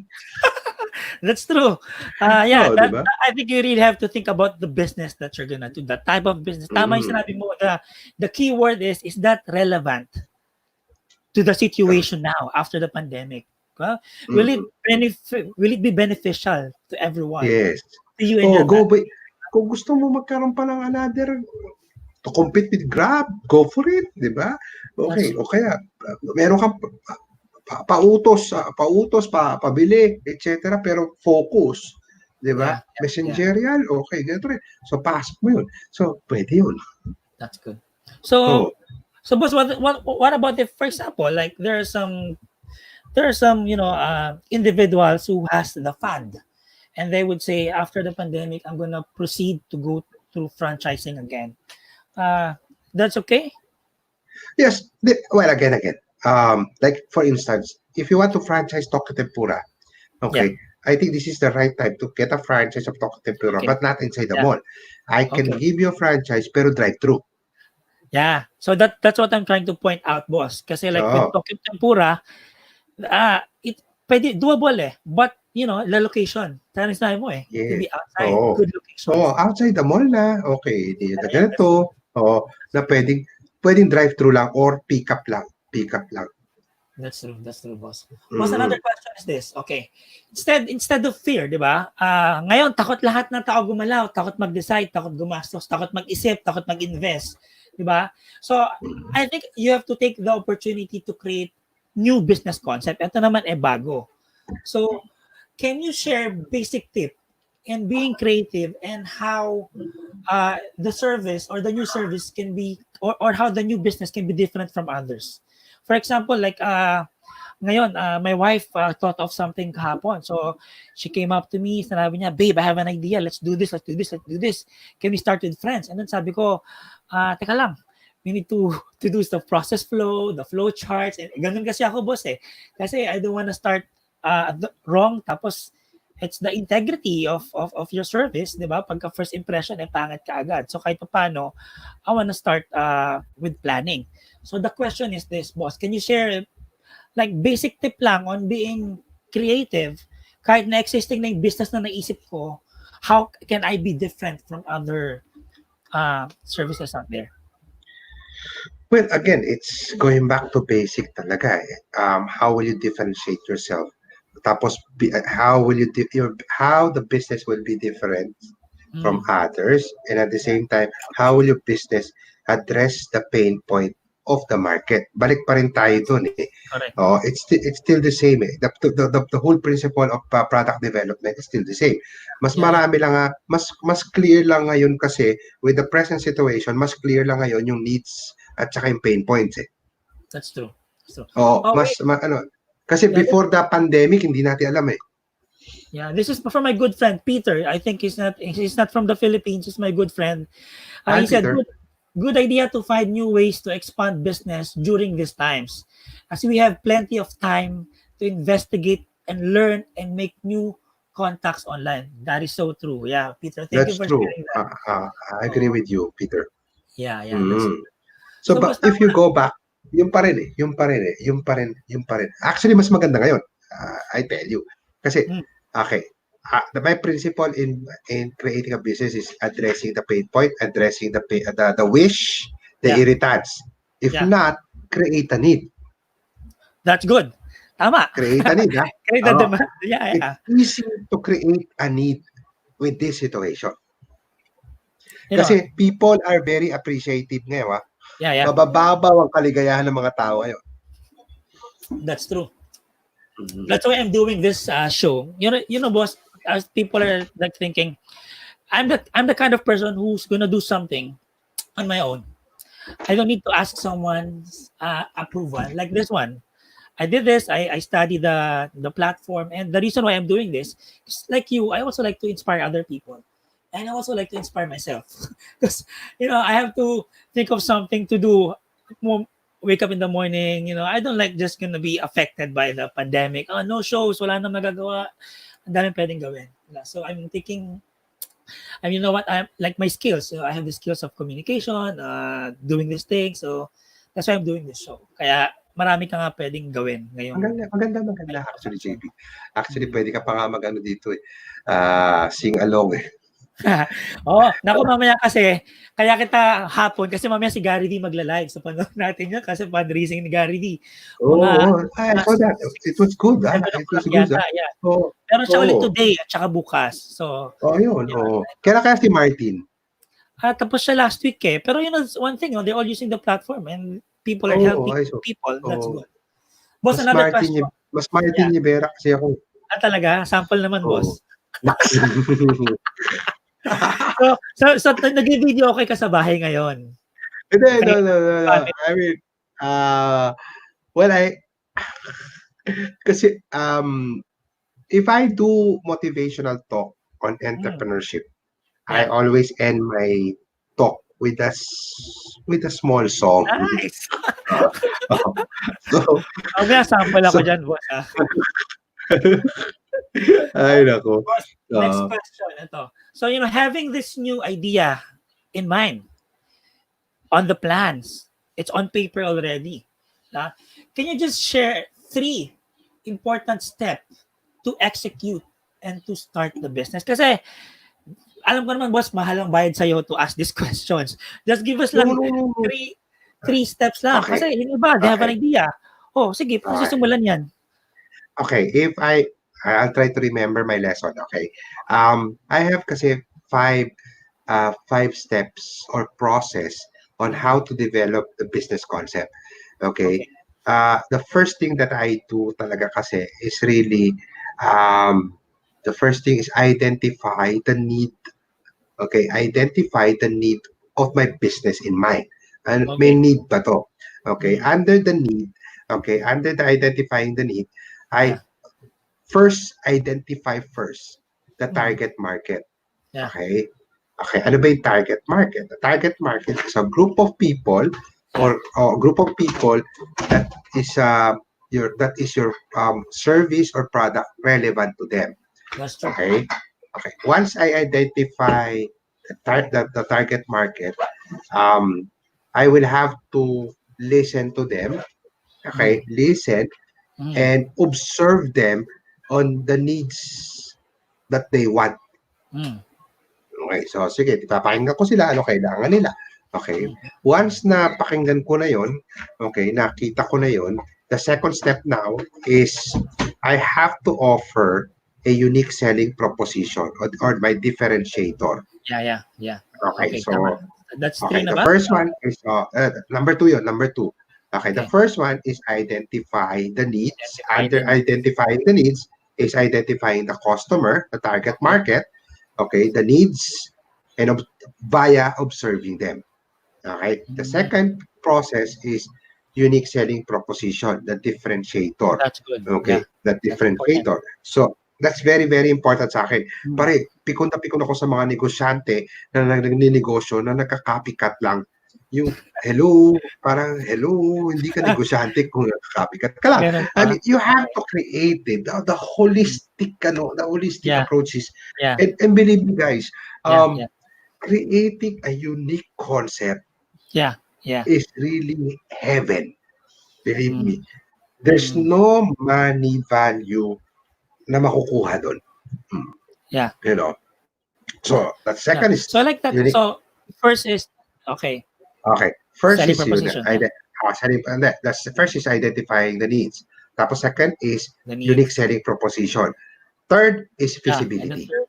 [SPEAKER 1] That's true. Yeah,
[SPEAKER 2] Oh, 'di ba?
[SPEAKER 1] I think you really have to think about the business that you're gonna do, the type of business. Tama yung sinabi mo, the key word is that relevant to the situation now after the pandemic? Will it be beneficial to everyone?
[SPEAKER 2] Yes.
[SPEAKER 1] To you and
[SPEAKER 2] Oh,
[SPEAKER 1] your family?
[SPEAKER 2] kung gusto mo magkaroon pa ng another to compete with Grab, go for it, 'di ba? Okay, o kaya meron kang pautos, pabili, etc. Pero focus, 'di ba?
[SPEAKER 1] Yeah.
[SPEAKER 2] Messengerial, okay, ganito rin. So pasok mo 'yun. So pwede 'yun.
[SPEAKER 1] That's good. So,
[SPEAKER 2] Oh.
[SPEAKER 1] boss, what about if, for example, like there are some individuals who has the fund, and they would say after the pandemic, I'm gonna proceed to go through franchising again. That's okay.
[SPEAKER 2] Yes, well, again. Like for instance, if you want to franchise Tokyo Tempura, okay, I think this is the right time to get a franchise of Tokyo Tempura,
[SPEAKER 1] Okay.
[SPEAKER 2] but not inside the
[SPEAKER 1] Yeah.
[SPEAKER 2] mall. I can
[SPEAKER 1] Okay.
[SPEAKER 2] give you a franchise pero drive-through.
[SPEAKER 1] Yeah. So that's what I'm trying to point out, boss. Kasi like with
[SPEAKER 2] Oo.
[SPEAKER 1] Tokyo Tempura, it pwede doable but the location. Sinabi mo it can
[SPEAKER 2] Yes.
[SPEAKER 1] be outside,
[SPEAKER 2] Oo.
[SPEAKER 1] good locations.
[SPEAKER 2] Oo, outside the mall na. Okay, di na
[SPEAKER 1] Yeah,
[SPEAKER 2] ganito. Oo, na pwedeng drive-through lang or pick-up lang. Pick-up lang.
[SPEAKER 1] That's true, boss. Boss, another question is this. Okay. Instead of fear, di ba? Ngayon, takot lahat ng tao gumalaw, takot mag-decide, takot gumastos, takot mag-isip, takot mag-invest. Di ba? So, I think you have to take the opportunity to create new business concept. Ito naman bago. So, can you share basic tip in being creative and how the service or the new service can be or how the new business can be different from others? For example, like ngayon, my wife thought of something kahapon. So she came up to me, sinabi niya, babe, I have an idea. Let's do this. Can we start with friends? And then sabi ko, teka lang, we need to do the process flow, the flow charts. And ganun kasi ako, boss Kasi I don't want to start wrong. Tapos it's the integrity of your service, di ba? Pagka first impression, pangit ka agad. So kahit paano, I want to start with planning. So the question is this, boss. Can you share like basic tip lang on being creative kahit na existing na yung business na naisip ko, how can I be different from other services out there?
[SPEAKER 2] Well, again, it's going back to basic talaga. How will you differentiate yourself? Tapos, how will how the business will be different from others, and at the same time, how will your business address the pain point of the market? Balik pa rin tayo dun
[SPEAKER 1] Correct.
[SPEAKER 2] Oh, it's still the same The whole principle of product development is still the same. Mas marami lang mas clear lang ngayon kasi with the present situation, mas clear lang ngayon yung needs at saka yung pain points
[SPEAKER 1] That's true.
[SPEAKER 2] Oh, kasi before the pandemic hindi natin alam
[SPEAKER 1] Yeah, this is from my good friend Peter. I think he's not from the Philippines. He's my good friend. He said, good idea to find new ways to expand business during these times, as we have plenty of time to investigate and learn and make new contacts online. That is so true. Yeah, Peter, thank you for sharing that.
[SPEAKER 2] I agree with you, Peter.
[SPEAKER 1] Yeah.
[SPEAKER 2] So, but if you go back, Yung pa rin eh. Yung pa rin eh. Yung pa rin. Yung pa rin. Actually, mas maganda ngayon. I tell you. Kasi,
[SPEAKER 1] Mm.
[SPEAKER 2] okay. My principle in creating a business is addressing the pain point, addressing the wish, the
[SPEAKER 1] Yeah.
[SPEAKER 2] irritants. If
[SPEAKER 1] Yeah.
[SPEAKER 2] not, create a need.
[SPEAKER 1] That's good. Tama.
[SPEAKER 2] Create a need, ha?
[SPEAKER 1] Create the
[SPEAKER 2] Oo.
[SPEAKER 1] demand. Yeah, yeah.
[SPEAKER 2] It's easy to create a need with this situation.
[SPEAKER 1] You know,
[SPEAKER 2] Kasi people are very appreciative ngayon, ha?
[SPEAKER 1] yeah, yeah.
[SPEAKER 2] Mabababaw ang kaligayahan ng mga tao ngayon.
[SPEAKER 1] That's true.
[SPEAKER 2] Mhm.
[SPEAKER 1] That's why I'm doing this show. You know, boss. As people are like thinking, I'm the kind of person who's gonna do something on my own. I don't need to ask someone's approval like this one. I did this. I studied the platform, and the reason why I'm doing this is like you. I also like to inspire other people, and I also like to inspire myself because I have to think of something to do. Wake up in the morning. I don't like just gonna be affected by the pandemic. Oh, no shows, wala na magagawa. Ang daming pwedeng gawin. So I'm thinking, and you know what? I like my skills. I have the skills of communication, doing this thing. So that's why I'm doing this show. Kaya marami ka nga pwedeng gawin ngayong.
[SPEAKER 2] Maganda actually, JP. Actually, pwede ka pa nga mag-ano dito eh. Sing along eh.
[SPEAKER 1] Naku, mamaya kasi, kaya kita hapon, kasi mamaya si Gary D magla-live. So, panood natin yun kasi fundraising ni Gary D.
[SPEAKER 2] I saw that. It was good, ha?
[SPEAKER 1] 7
[SPEAKER 2] It
[SPEAKER 1] o'clock
[SPEAKER 2] was good, ha?
[SPEAKER 1] yata, yeah.
[SPEAKER 2] Oo.
[SPEAKER 1] Pero siya ulit
[SPEAKER 2] Oo.
[SPEAKER 1] today at saka bukas. So,
[SPEAKER 2] Yun.
[SPEAKER 1] yeah.
[SPEAKER 2] Oo. Kaya si Martin.
[SPEAKER 1] Tapos siya last week eh. Pero one thing, they're all using the platform and people are
[SPEAKER 2] Oo,
[SPEAKER 1] helping
[SPEAKER 2] I saw.
[SPEAKER 1] people. That's
[SPEAKER 2] Oo.
[SPEAKER 1] good. Boss, another question.
[SPEAKER 2] Mas Martin Rivera kasi ako.
[SPEAKER 1] Talaga? Sample naman,
[SPEAKER 2] Oo.
[SPEAKER 1] boss. So nag-video okay ka sa bahay ngayon?
[SPEAKER 2] Hindi, no. I mean, well, kasi, if I do motivational talk on entrepreneurship, I
[SPEAKER 1] Yeah.
[SPEAKER 2] always end my talk with a small song.
[SPEAKER 1] Nice.
[SPEAKER 2] So,
[SPEAKER 1] Mamaya sample ako dyan, boss.
[SPEAKER 2] ay nako.
[SPEAKER 1] Boss, next question. Ito. So, having this new idea in mind, on the plans, it's on paper already. Can you just share 3 important steps to execute and to start the business? Kasi, alam ko naman, boss, mahal ang bayad sa'yo to ask these questions. Just give us lang
[SPEAKER 2] No.
[SPEAKER 1] 3 steps lang.
[SPEAKER 2] Okay.
[SPEAKER 1] Kasi yung iba, they have an idea. Sige, paano
[SPEAKER 2] Okay.
[SPEAKER 1] sisimulan yan?
[SPEAKER 2] Okay, I'll try to remember my lesson, okay? I have kasi 5 steps or process on how to develop the business concept. Okay? The first thing that I do talaga kasi is really the first thing is identify the need. Okay, identify the need of my business in mind. And may need ba to? Okay, under the need, under the identifying the need, I first identify the target market.
[SPEAKER 1] Yeah.
[SPEAKER 2] Okay, ano ba yung target market? The target market is a group of people or group of people that is your service or product relevant to them.
[SPEAKER 1] That's true.
[SPEAKER 2] Okay. Once I identify the target market, I will have to listen to them. Okay, listen and observe them on the needs that they want. Okay, so sige, papakinggan ko sila, ano kailangan nila. Okay, once na pakinggan ko na yon, okay, nakita ko na yon, the second step now is I have to offer a unique selling proposition or my differentiator.
[SPEAKER 1] Yeah.
[SPEAKER 2] Okay, so
[SPEAKER 1] tama. That's 3 na
[SPEAKER 2] the
[SPEAKER 1] ba?
[SPEAKER 2] first one is number 2 yun, number 2. Okay, the
[SPEAKER 1] Okay.
[SPEAKER 2] first one is identify the needs. Under identifying the needs is identifying the customer, the target market, okay, the needs, and via observing them. Okay, the second process is unique selling proposition, the differentiator.
[SPEAKER 1] That's good.
[SPEAKER 2] Okay,
[SPEAKER 1] Yeah.
[SPEAKER 2] the differentiator. So, that's very, very important sa akin. Pare, pikon na pikon ako sa mga negosyante na nagninegosyo na nagka-copycat lang. Yung, hello, hindi ka negosyante kung nagka-copycat ka lang. I mean, you have to create it. The holistic, approach is, and believe me guys, creating a unique concept is really heaven. Believe me. There's no money value na makukuha doon.
[SPEAKER 1] Yeah.
[SPEAKER 2] You know. So, the
[SPEAKER 1] Yeah.
[SPEAKER 2] second is
[SPEAKER 1] So I like that.
[SPEAKER 2] unique.
[SPEAKER 1] So first is okay.
[SPEAKER 2] Okay. First
[SPEAKER 1] Selling
[SPEAKER 2] is
[SPEAKER 1] proposition. Yeah.
[SPEAKER 2] that's the first is identifying the needs. Tapos second is
[SPEAKER 1] The
[SPEAKER 2] unique
[SPEAKER 1] needs.
[SPEAKER 2] selling proposition. Third is
[SPEAKER 1] Yeah. And the
[SPEAKER 2] feasibility.
[SPEAKER 1] third.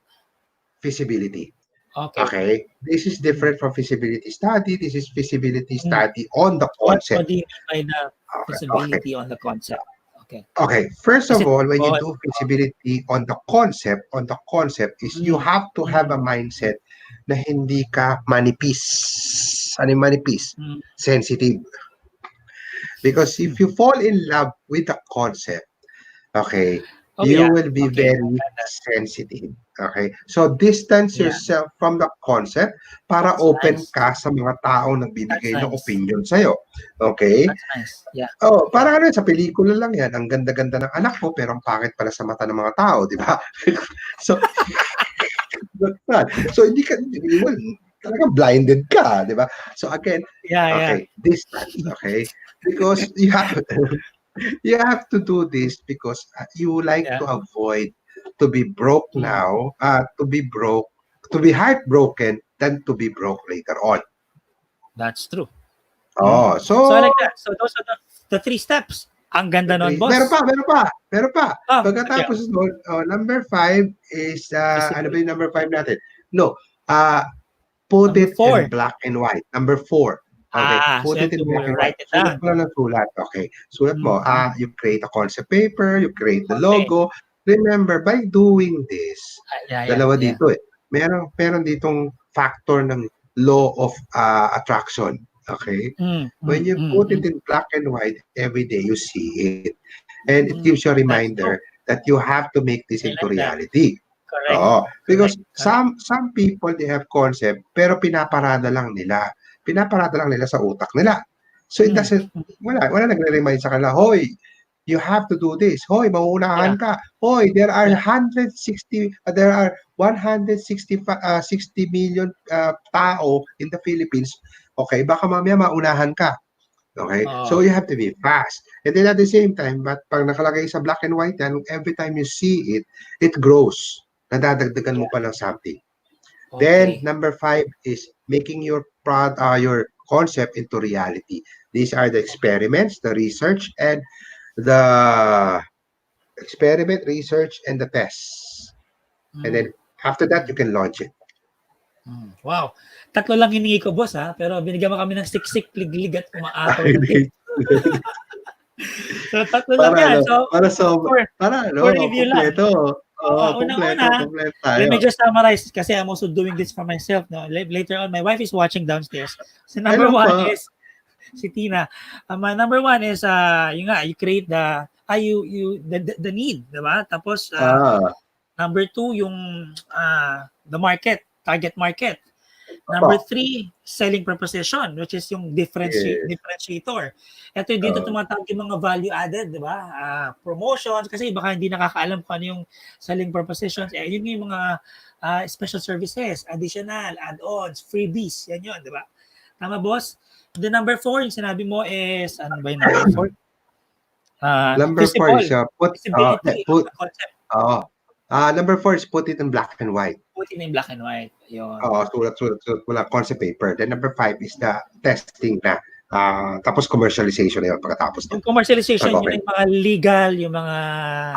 [SPEAKER 2] Feasibility.
[SPEAKER 1] Okay.
[SPEAKER 2] Okay. This is different from feasibility study. This is feasibility study on the
[SPEAKER 1] What
[SPEAKER 2] concept.
[SPEAKER 1] do you mean by the
[SPEAKER 2] Okay.
[SPEAKER 1] feasibility on the concept? Okay.
[SPEAKER 2] Okay. First
[SPEAKER 1] Is
[SPEAKER 2] of
[SPEAKER 1] it
[SPEAKER 2] all, when you
[SPEAKER 1] all?
[SPEAKER 2] do feasibility on the concept is you have to have a mindset na hindi ka manipis. Ano yung manipis?
[SPEAKER 1] Mm.
[SPEAKER 2] Sensitive. Because if you fall in love with the concept, okay,
[SPEAKER 1] Oh
[SPEAKER 2] you
[SPEAKER 1] yeah.
[SPEAKER 2] will be
[SPEAKER 1] Okay.
[SPEAKER 2] very sensitive. Okay? So distance
[SPEAKER 1] Yeah.
[SPEAKER 2] yourself from the concept para
[SPEAKER 1] That's
[SPEAKER 2] open
[SPEAKER 1] nice.
[SPEAKER 2] ka sa mga taong
[SPEAKER 1] That's
[SPEAKER 2] nagbibigay ng
[SPEAKER 1] nice.
[SPEAKER 2] opinion sa'yo. Okay?
[SPEAKER 1] That's nice. Yeah.
[SPEAKER 2] Oh, parang ano, sa pelikula lang yan. Ang ganda-ganda ng anak ko, pero ang pangit pala sa mata ng mga tao, di ba? So, so hindi ka, well, talagang blinded ka, di ba? So again,
[SPEAKER 1] Yeah. Yeah.
[SPEAKER 2] okay, distance, okay? Because you have to do this because you like
[SPEAKER 1] Yeah.
[SPEAKER 2] to avoid to be broke
[SPEAKER 1] Mm.
[SPEAKER 2] now, to be heartbroken than to be broke later on.
[SPEAKER 1] That's true.
[SPEAKER 2] Oh,
[SPEAKER 1] So I
[SPEAKER 2] so
[SPEAKER 1] like that. So those are the three steps. Ang ganda nun, boss.
[SPEAKER 2] meron pa.
[SPEAKER 1] Ah,
[SPEAKER 2] Pagkatapos nun, number 5 is, ano ba yung number 5 natin? No, put
[SPEAKER 1] Number
[SPEAKER 2] it
[SPEAKER 1] 4.
[SPEAKER 2] in black and white. Number 4. Okay,
[SPEAKER 1] So
[SPEAKER 2] put
[SPEAKER 1] you
[SPEAKER 2] it
[SPEAKER 1] have
[SPEAKER 2] in
[SPEAKER 1] to
[SPEAKER 2] black and white.
[SPEAKER 1] write it
[SPEAKER 2] Sulat
[SPEAKER 1] down.
[SPEAKER 2] mo lang ng sulat. Okay, sulat mo. You create a concept paper, you create the
[SPEAKER 1] Okay.
[SPEAKER 2] logo. Remember, by doing this,
[SPEAKER 1] Yeah.
[SPEAKER 2] dalawa
[SPEAKER 1] Yeah.
[SPEAKER 2] dito eh. Meron ditong factor ng law of attraction. Okay? When you put it in black and white, every day you see it. And it gives you a reminder that you have to make this
[SPEAKER 1] I
[SPEAKER 2] into
[SPEAKER 1] like that.
[SPEAKER 2] reality.
[SPEAKER 1] Correct.
[SPEAKER 2] Oo. Because
[SPEAKER 1] Correct.
[SPEAKER 2] some people, they have concept, pero pinaparada lang nila sa utak nila. So it doesn't, wala nagre-remind sa kanila, hoy, you have to do this. Hoy, mauunahan ka. Hoy, there are 160 million tao in the Philippines. Okay, baka mamaya maunahan ka. Okay? So you have to be fast. And then at the same time, but pag nakalagay sa black and white yan, every time you see it, it grows. Nadadagdagan mo pa ng something. Then number 5 is making your concept into reality. These are the experiments, the research, and the tests. And then after that, you can launch it.
[SPEAKER 1] Wow. 3 lang hiningi ko, boss, ha? Pero binigyan mo kami ng siksik, liglig at umaataw ng tip. So 3 lang yan. For review lang.
[SPEAKER 2] Una.
[SPEAKER 1] Let me just summarize kasi I'm also doing this for myself. No? Later on, my wife is watching downstairs. So number 1 is si Tina. My number 1 is you create the need, diba? Tapos number 2 yung the market, target market. Number 3, selling proposition, which is yung differentiator. Ito dito tumatawag yung mga value added, di ba? Promotions, kasi baka hindi nakakaalam kung ano yung selling propositions. Yun yung mga special services, additional, add-ons, freebies, yan yun, di ba? Tama, boss? The number 4, yung sinabi mo is, ano ba yung number 4?
[SPEAKER 2] Number 4 is
[SPEAKER 1] visibility of the concept.
[SPEAKER 2] Number 4 is put it in black and white.
[SPEAKER 1] Put it in black and white. Yun.
[SPEAKER 2] Sulat wala concept paper. Then number 5 is the testing na. Tapos commercialization na yun pagkatapos.
[SPEAKER 1] Yung commercialization, yun yung mga legal, yung mga...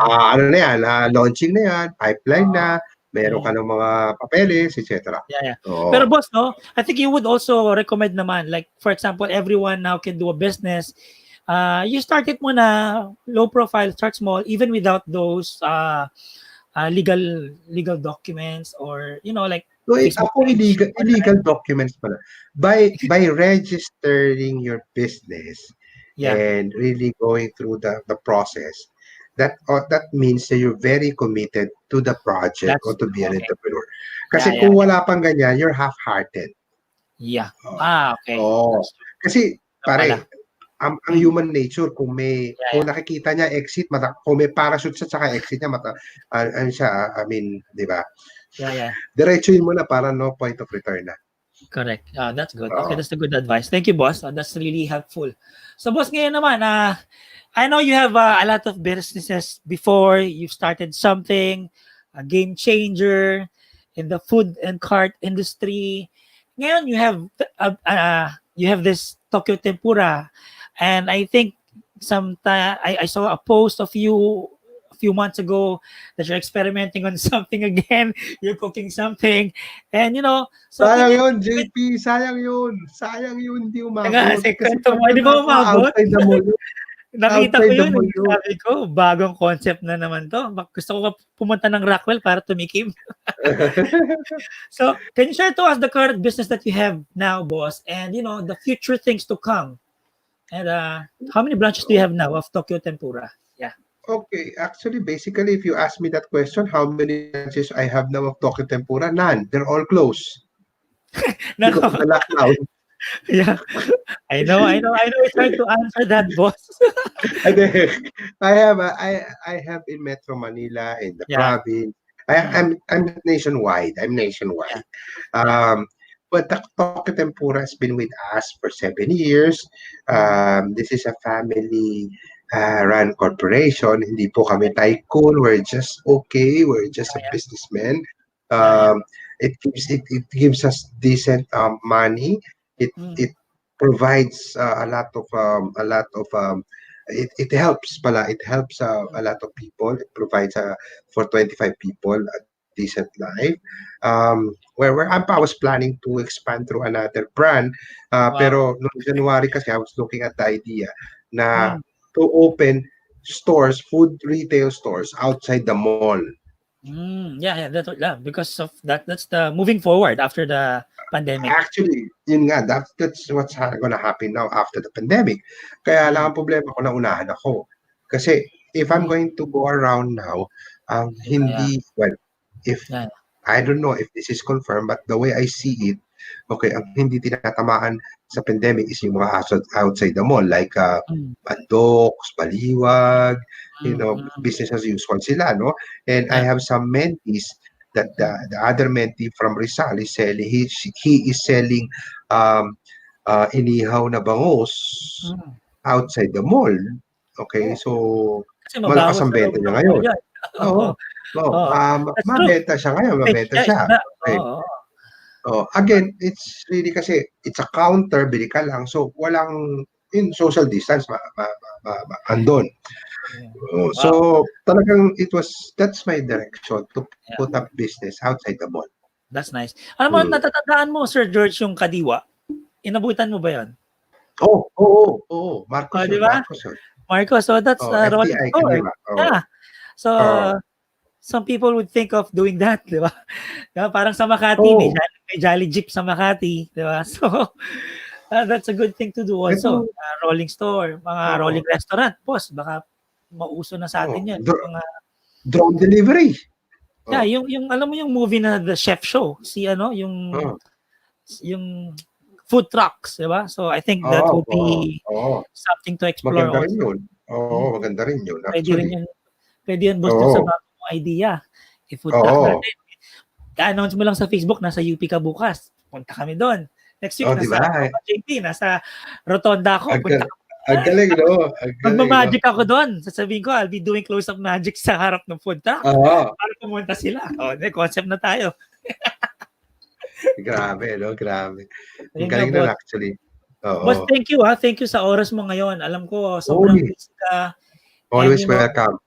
[SPEAKER 2] ano na yan, launching na yan, pipeline na, meron ka ng mga papeles, etc.
[SPEAKER 1] Yeah. Pero boss, no, I think you would also recommend naman, like for example, everyone now can do a business. You start it muna, low profile, start small, even without those legal documents or like
[SPEAKER 2] illegal documents pala. By registering your business and really going through the process, that means that you're very committed to the project or to be an entrepreneur. Kasi kung wala pang ganyan, you're half-hearted.
[SPEAKER 1] Yeah. Okay.
[SPEAKER 2] Kasi pare, ang human nature, kung nakikita niya exit, kung may parachute siya saka exit niya, di ba?
[SPEAKER 1] Yeah.
[SPEAKER 2] Diretsuhin mo na para no point of return na.
[SPEAKER 1] Correct. That's good. Okay,
[SPEAKER 2] Oo.
[SPEAKER 1] that's a good advice. Thank you, boss. That's really helpful. So, boss, ngayon naman, I know you have a lot of businesses before. You started something, a game changer in the food and cart industry. Ngayon, you have this Tokyo Tempura, and I think I saw a post of you a few months ago that you're experimenting on something again. You're cooking something, and so can
[SPEAKER 2] Sayang
[SPEAKER 1] you
[SPEAKER 2] yun, JP, sayang yun. Sayang yun, hindi
[SPEAKER 1] taga
[SPEAKER 2] umabot.
[SPEAKER 1] sa
[SPEAKER 2] Kasi
[SPEAKER 1] kwento mo,
[SPEAKER 2] pag
[SPEAKER 1] di
[SPEAKER 2] doon
[SPEAKER 1] ba
[SPEAKER 2] ako,
[SPEAKER 1] umabot?
[SPEAKER 2] outside the mall yun.
[SPEAKER 1] Nakita ko
[SPEAKER 2] Outside the
[SPEAKER 1] yun,
[SPEAKER 2] mall
[SPEAKER 1] eh.
[SPEAKER 2] yun.
[SPEAKER 1] Sabi ko, bagong concept na naman to. Gusto ko pumunta ng Rockwell para tumikim. So, can you share to us the current business that you have now, boss, and the future things to come? And how many branches do you have now of Tokyo Tempura? Yeah.
[SPEAKER 2] Okay, actually, basically, if you ask me that question, how many branches I have now of Tokyo Tempura? None. They're all closed because of
[SPEAKER 1] No,
[SPEAKER 2] the lockdown.
[SPEAKER 1] yeah. I know it's hard to answer that, boss.
[SPEAKER 2] And then, I have in Metro Manila, in the
[SPEAKER 1] Yeah.
[SPEAKER 2] province.
[SPEAKER 1] Mm,
[SPEAKER 2] I'm nationwide. I'm
[SPEAKER 1] yeah.
[SPEAKER 2] nationwide. Um, but the Tokyo Tempura has been with us for 7 years.
[SPEAKER 1] Mm,
[SPEAKER 2] This is a family run corporation. Hindi po kami tycoon. We're just okay. We're just a businessman.
[SPEAKER 1] yeah, yeah.
[SPEAKER 2] Um, it gives us decent money. It
[SPEAKER 1] Mm,
[SPEAKER 2] provides a lot of it helps pala. It helps a
[SPEAKER 1] mm,
[SPEAKER 2] lot of people. It provides for 25 people a decent life. I was planning to expand through another brand.
[SPEAKER 1] wow.
[SPEAKER 2] Pero noong January kasi I was looking at the idea na
[SPEAKER 1] Mm,
[SPEAKER 2] to open stores, food retail stores outside the mall.
[SPEAKER 1] yeah, yeah. Yeah, because of that. That's the moving forward after the pandemic.
[SPEAKER 2] Actually, yun nga, that's what's gonna happen now after the pandemic. Kaya lang
[SPEAKER 1] Mm,
[SPEAKER 2] ang problema ko, naunahan ako. Kasi if I'm
[SPEAKER 1] mm,
[SPEAKER 2] going to go around now,
[SPEAKER 1] yeah,
[SPEAKER 2] well, if
[SPEAKER 1] yeah.
[SPEAKER 2] I don't know if this is confirmed, but the way I see it, okay, ang hindi tinatamaan sa pandemic is yung mga outside the mall, like
[SPEAKER 1] Mm,
[SPEAKER 2] Pandoks, Baliwag,
[SPEAKER 1] mm.
[SPEAKER 2] business as usual sila, no? And I
[SPEAKER 1] Yeah.
[SPEAKER 2] have some mentees that
[SPEAKER 1] Mm,
[SPEAKER 2] the other mentee from Rizal is selling, he is selling um, inihaw na bangus
[SPEAKER 1] mm.
[SPEAKER 2] outside the mall. Okay,
[SPEAKER 1] Oh,
[SPEAKER 2] so
[SPEAKER 1] kasi
[SPEAKER 2] malakas
[SPEAKER 1] mabawas
[SPEAKER 2] ang
[SPEAKER 1] sa loob
[SPEAKER 2] benta niya
[SPEAKER 1] ng mall
[SPEAKER 2] ngayon.
[SPEAKER 1] yan. Oo,
[SPEAKER 2] Oo, oo,
[SPEAKER 1] oo. That's true.
[SPEAKER 2] mabenta siya ngayon,
[SPEAKER 1] Fake
[SPEAKER 2] mabenta
[SPEAKER 1] siya,
[SPEAKER 2] siya.
[SPEAKER 1] iba.
[SPEAKER 2] Okay.
[SPEAKER 1] Oo, oo.
[SPEAKER 2] Oh, again, it's really kasi it's a counter, bili ka lang. So, walang in social distance, andun.
[SPEAKER 1] Yeah.
[SPEAKER 2] Oh, so,
[SPEAKER 1] Wow.
[SPEAKER 2] that's my direction to
[SPEAKER 1] Yeah.
[SPEAKER 2] put up business outside the mall.
[SPEAKER 1] That's nice. Alam mo,
[SPEAKER 2] Mm.
[SPEAKER 1] natatandaan mo, Sir George, yung kadiwa? Inabutan mo ba yun?
[SPEAKER 2] Oh, oo, oo. Marcos
[SPEAKER 1] Oh, di
[SPEAKER 2] yun,
[SPEAKER 1] ba?
[SPEAKER 2] Marcos yun.
[SPEAKER 1] Marco, so that's
[SPEAKER 2] Oh,
[SPEAKER 1] a rolling
[SPEAKER 2] FTI
[SPEAKER 1] store.
[SPEAKER 2] Kadiwa. Oo.
[SPEAKER 1] Yeah. So,
[SPEAKER 2] Oo.
[SPEAKER 1] some people would think of doing that, di ba? Diba? Parang sa Makati,
[SPEAKER 2] Oo.
[SPEAKER 1] may Jolly Jeep sa Makati, di ba? So, that's a good thing to do also.
[SPEAKER 2] Ito,
[SPEAKER 1] Rolling store, mga rolling
[SPEAKER 2] oo.
[SPEAKER 1] restaurant, boss, baka mauso na sa atin
[SPEAKER 2] Oo.
[SPEAKER 1] yan. Mga,
[SPEAKER 2] Drone delivery.
[SPEAKER 1] yeah,
[SPEAKER 2] Oh.
[SPEAKER 1] yung alam mo yung movie na The Chef Show, si
[SPEAKER 2] Oh.
[SPEAKER 1] yung food trucks, di ba? So I think that
[SPEAKER 2] Oo,
[SPEAKER 1] would
[SPEAKER 2] oo,
[SPEAKER 1] be
[SPEAKER 2] oo.
[SPEAKER 1] something to explore
[SPEAKER 2] Maganda rin
[SPEAKER 1] also.
[SPEAKER 2] yun. Oo,
[SPEAKER 1] Mm.
[SPEAKER 2] maganda rin yun
[SPEAKER 1] Pwede rin
[SPEAKER 2] actually.
[SPEAKER 1] yun, pwede yan boss dun sa
[SPEAKER 2] Oo.
[SPEAKER 1] bagong idea. I-food truck
[SPEAKER 2] Oo.
[SPEAKER 1] natin. I-announce mo lang sa Facebook, nasa UP ka bukas. Punta kami doon. Next week,
[SPEAKER 2] Oh, di
[SPEAKER 1] nasa
[SPEAKER 2] ba?
[SPEAKER 1] JP, nasa Rotonda ako.
[SPEAKER 2] Ang,
[SPEAKER 1] Punta
[SPEAKER 2] gal- ang galing, no? Ang galing, no?
[SPEAKER 1] Magmamagic ako doon. Sasabihin ko, I'll be doing close-up magic sa harap ng food truck.
[SPEAKER 2] Oo.
[SPEAKER 1] Para pumunta sila. May concept na tayo.
[SPEAKER 2] Grabe, no? Grabe. Ang
[SPEAKER 1] Ayun nga,
[SPEAKER 2] galing nun
[SPEAKER 1] boss.
[SPEAKER 2] actually.
[SPEAKER 1] Boss,
[SPEAKER 2] Oo.
[SPEAKER 1] thank you ha. Thank you sa oras mo ngayon. Alam ko, sobrang
[SPEAKER 2] Always,
[SPEAKER 1] busy ka. And
[SPEAKER 2] always welcome.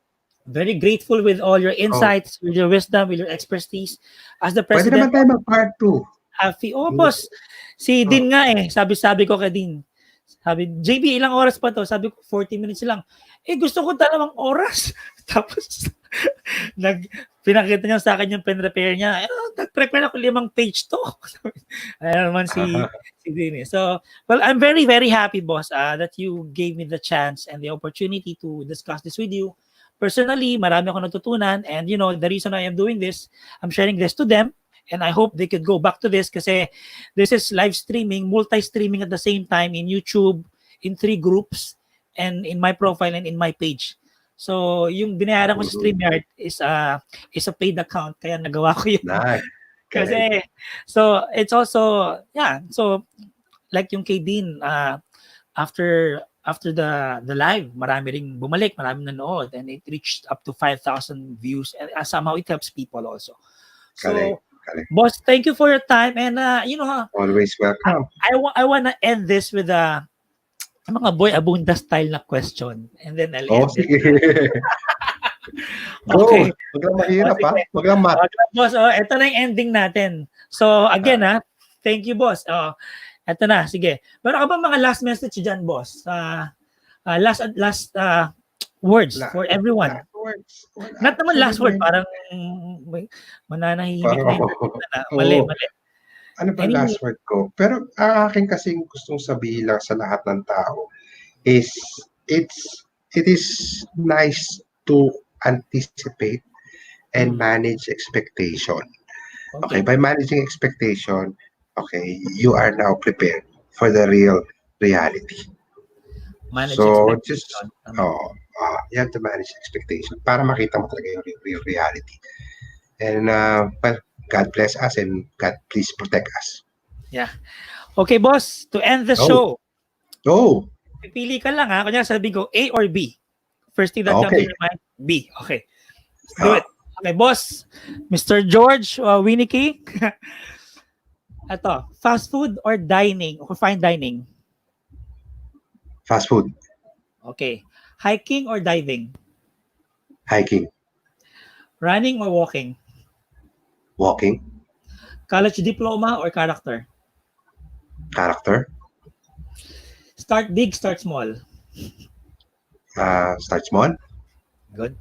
[SPEAKER 1] very grateful with all your
[SPEAKER 2] Oh,
[SPEAKER 1] insights, with your wisdom, with your expertise. As the
[SPEAKER 2] pwede
[SPEAKER 1] president
[SPEAKER 2] naman tayo mag-part 2.
[SPEAKER 1] of AFFI, boss, si
[SPEAKER 2] Oh.
[SPEAKER 1] Dean nga sabi ko kay Dean, sabi, JB, ilang oras pa to? Sabi ko, 40 minutes lang. Gusto ko 2 oras. Tapos, pinakita niya sa akin yung pen-repair niya. Nag-prepare ako 5 page to. Ayan naman si Dean. So, well, I'm very, very happy, boss, that you gave me the chance and the opportunity to discuss this with you. Personally, marami akong natutunan, and the reason I am doing this, I'm sharing this to them, and I hope they could go back to this kasi this is live streaming, multi-streaming at the same time in YouTube, in 3 groups, and in my profile and in my page. So, yung binayaran ko sa StreamYard is a paid account, kaya nagawa ko yun.
[SPEAKER 2] Nice.
[SPEAKER 1] Kasi, so it's also, yeah, so like yung kay Dean, after the live, marami ring bumalik, marami nanood, and it reached up to 5,000 views, and somehow it helps people also.
[SPEAKER 2] Correct.
[SPEAKER 1] So, boss, thank you for your time, and you know,
[SPEAKER 2] Always welcome.
[SPEAKER 1] I wanna end this with a mga boy abunda style na question, and then I'll
[SPEAKER 2] Oh,
[SPEAKER 1] end it.
[SPEAKER 2] sige. Go.
[SPEAKER 1] Okay.
[SPEAKER 2] Wag lang mahirap, ha?
[SPEAKER 1] sige.
[SPEAKER 2] Wag lang mat.
[SPEAKER 1] Okay, boss, ito na yung ending natin. So, again, thank you, boss. Ito na, sige. Meron ka ba mga last message dyan, boss? Last words for everyone.
[SPEAKER 2] Last words.
[SPEAKER 1] Not naman last word, parang mananahimik na yung mali.
[SPEAKER 2] Ano ba
[SPEAKER 1] Anyway.
[SPEAKER 2] last word ko? Pero ang akin kasing gustong sabihin lang sa lahat ng tao is it is nice to anticipate and manage expectation. Okay, by managing expectation, okay, you are now prepared for the real reality.
[SPEAKER 1] Manage
[SPEAKER 2] So
[SPEAKER 1] expectation.
[SPEAKER 2] just you have to manage expectation para makita mo talaga yung real reality. And well, God bless us and God please protect us.
[SPEAKER 1] Yeah. Okay, boss, to end the show,
[SPEAKER 2] Oh,
[SPEAKER 1] pipili ka lang ha. Kanya sabi ko A or B. First thing that comes
[SPEAKER 2] Okay.
[SPEAKER 1] in your mind, B. Okay. Let's do it. Okay, boss. Mr. George Wieneke. Ito, fast food or dining or fine dining?
[SPEAKER 2] fast food,
[SPEAKER 1] Okay. Hiking or diving?
[SPEAKER 2] hiking,
[SPEAKER 1] Running or walking?
[SPEAKER 2] walking,
[SPEAKER 1] College diploma or character?
[SPEAKER 2] character,
[SPEAKER 1] Start big, start small.
[SPEAKER 2] start small,
[SPEAKER 1] Good.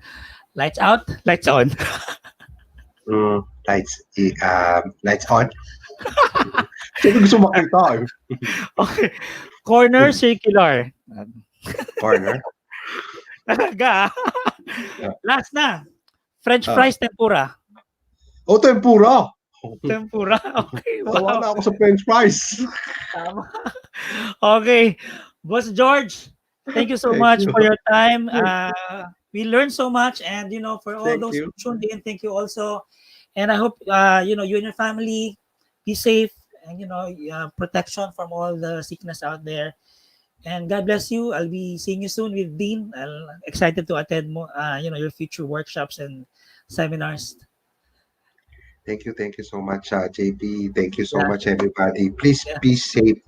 [SPEAKER 1] Lights out, lights on.
[SPEAKER 2] lights on. Sino gusto makita?
[SPEAKER 1] Okay. Corner, circular.
[SPEAKER 2] Corner.
[SPEAKER 1] Talaga. Last na. French fries, tempura.
[SPEAKER 2] Oh, tempura.
[SPEAKER 1] Tempura. Okay.
[SPEAKER 2] Sawa
[SPEAKER 1] Wow.
[SPEAKER 2] na ako sa French fries.
[SPEAKER 1] Tama. Okay. Boss George, thank you so
[SPEAKER 2] Thank
[SPEAKER 1] much
[SPEAKER 2] you.
[SPEAKER 1] for your time. We learned so much, and for all
[SPEAKER 2] Thank
[SPEAKER 1] those
[SPEAKER 2] you.
[SPEAKER 1] who tuned in, thank you also. And I hope you and your family be safe, and protection from all the sickness out there. And God bless you. I'll be seeing you soon with Dean. I'm excited to attend more, your future workshops and seminars.
[SPEAKER 2] Thank you so much, JP. Thank you so
[SPEAKER 1] Yeah.
[SPEAKER 2] much, everybody. Please
[SPEAKER 1] Yeah.
[SPEAKER 2] be safe,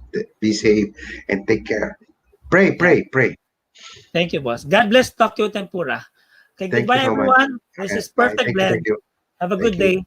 [SPEAKER 2] and take care. Pray.
[SPEAKER 1] Thank you, boss. God bless Tokyo Tempura. Okay,
[SPEAKER 2] Thank
[SPEAKER 1] goodbye,
[SPEAKER 2] you so much.
[SPEAKER 1] everyone. This
[SPEAKER 2] Okay,
[SPEAKER 1] is
[SPEAKER 2] bye.
[SPEAKER 1] Perfect
[SPEAKER 2] Thank
[SPEAKER 1] Blend.
[SPEAKER 2] you.
[SPEAKER 1] Have a
[SPEAKER 2] Thank
[SPEAKER 1] good
[SPEAKER 2] you.
[SPEAKER 1] day.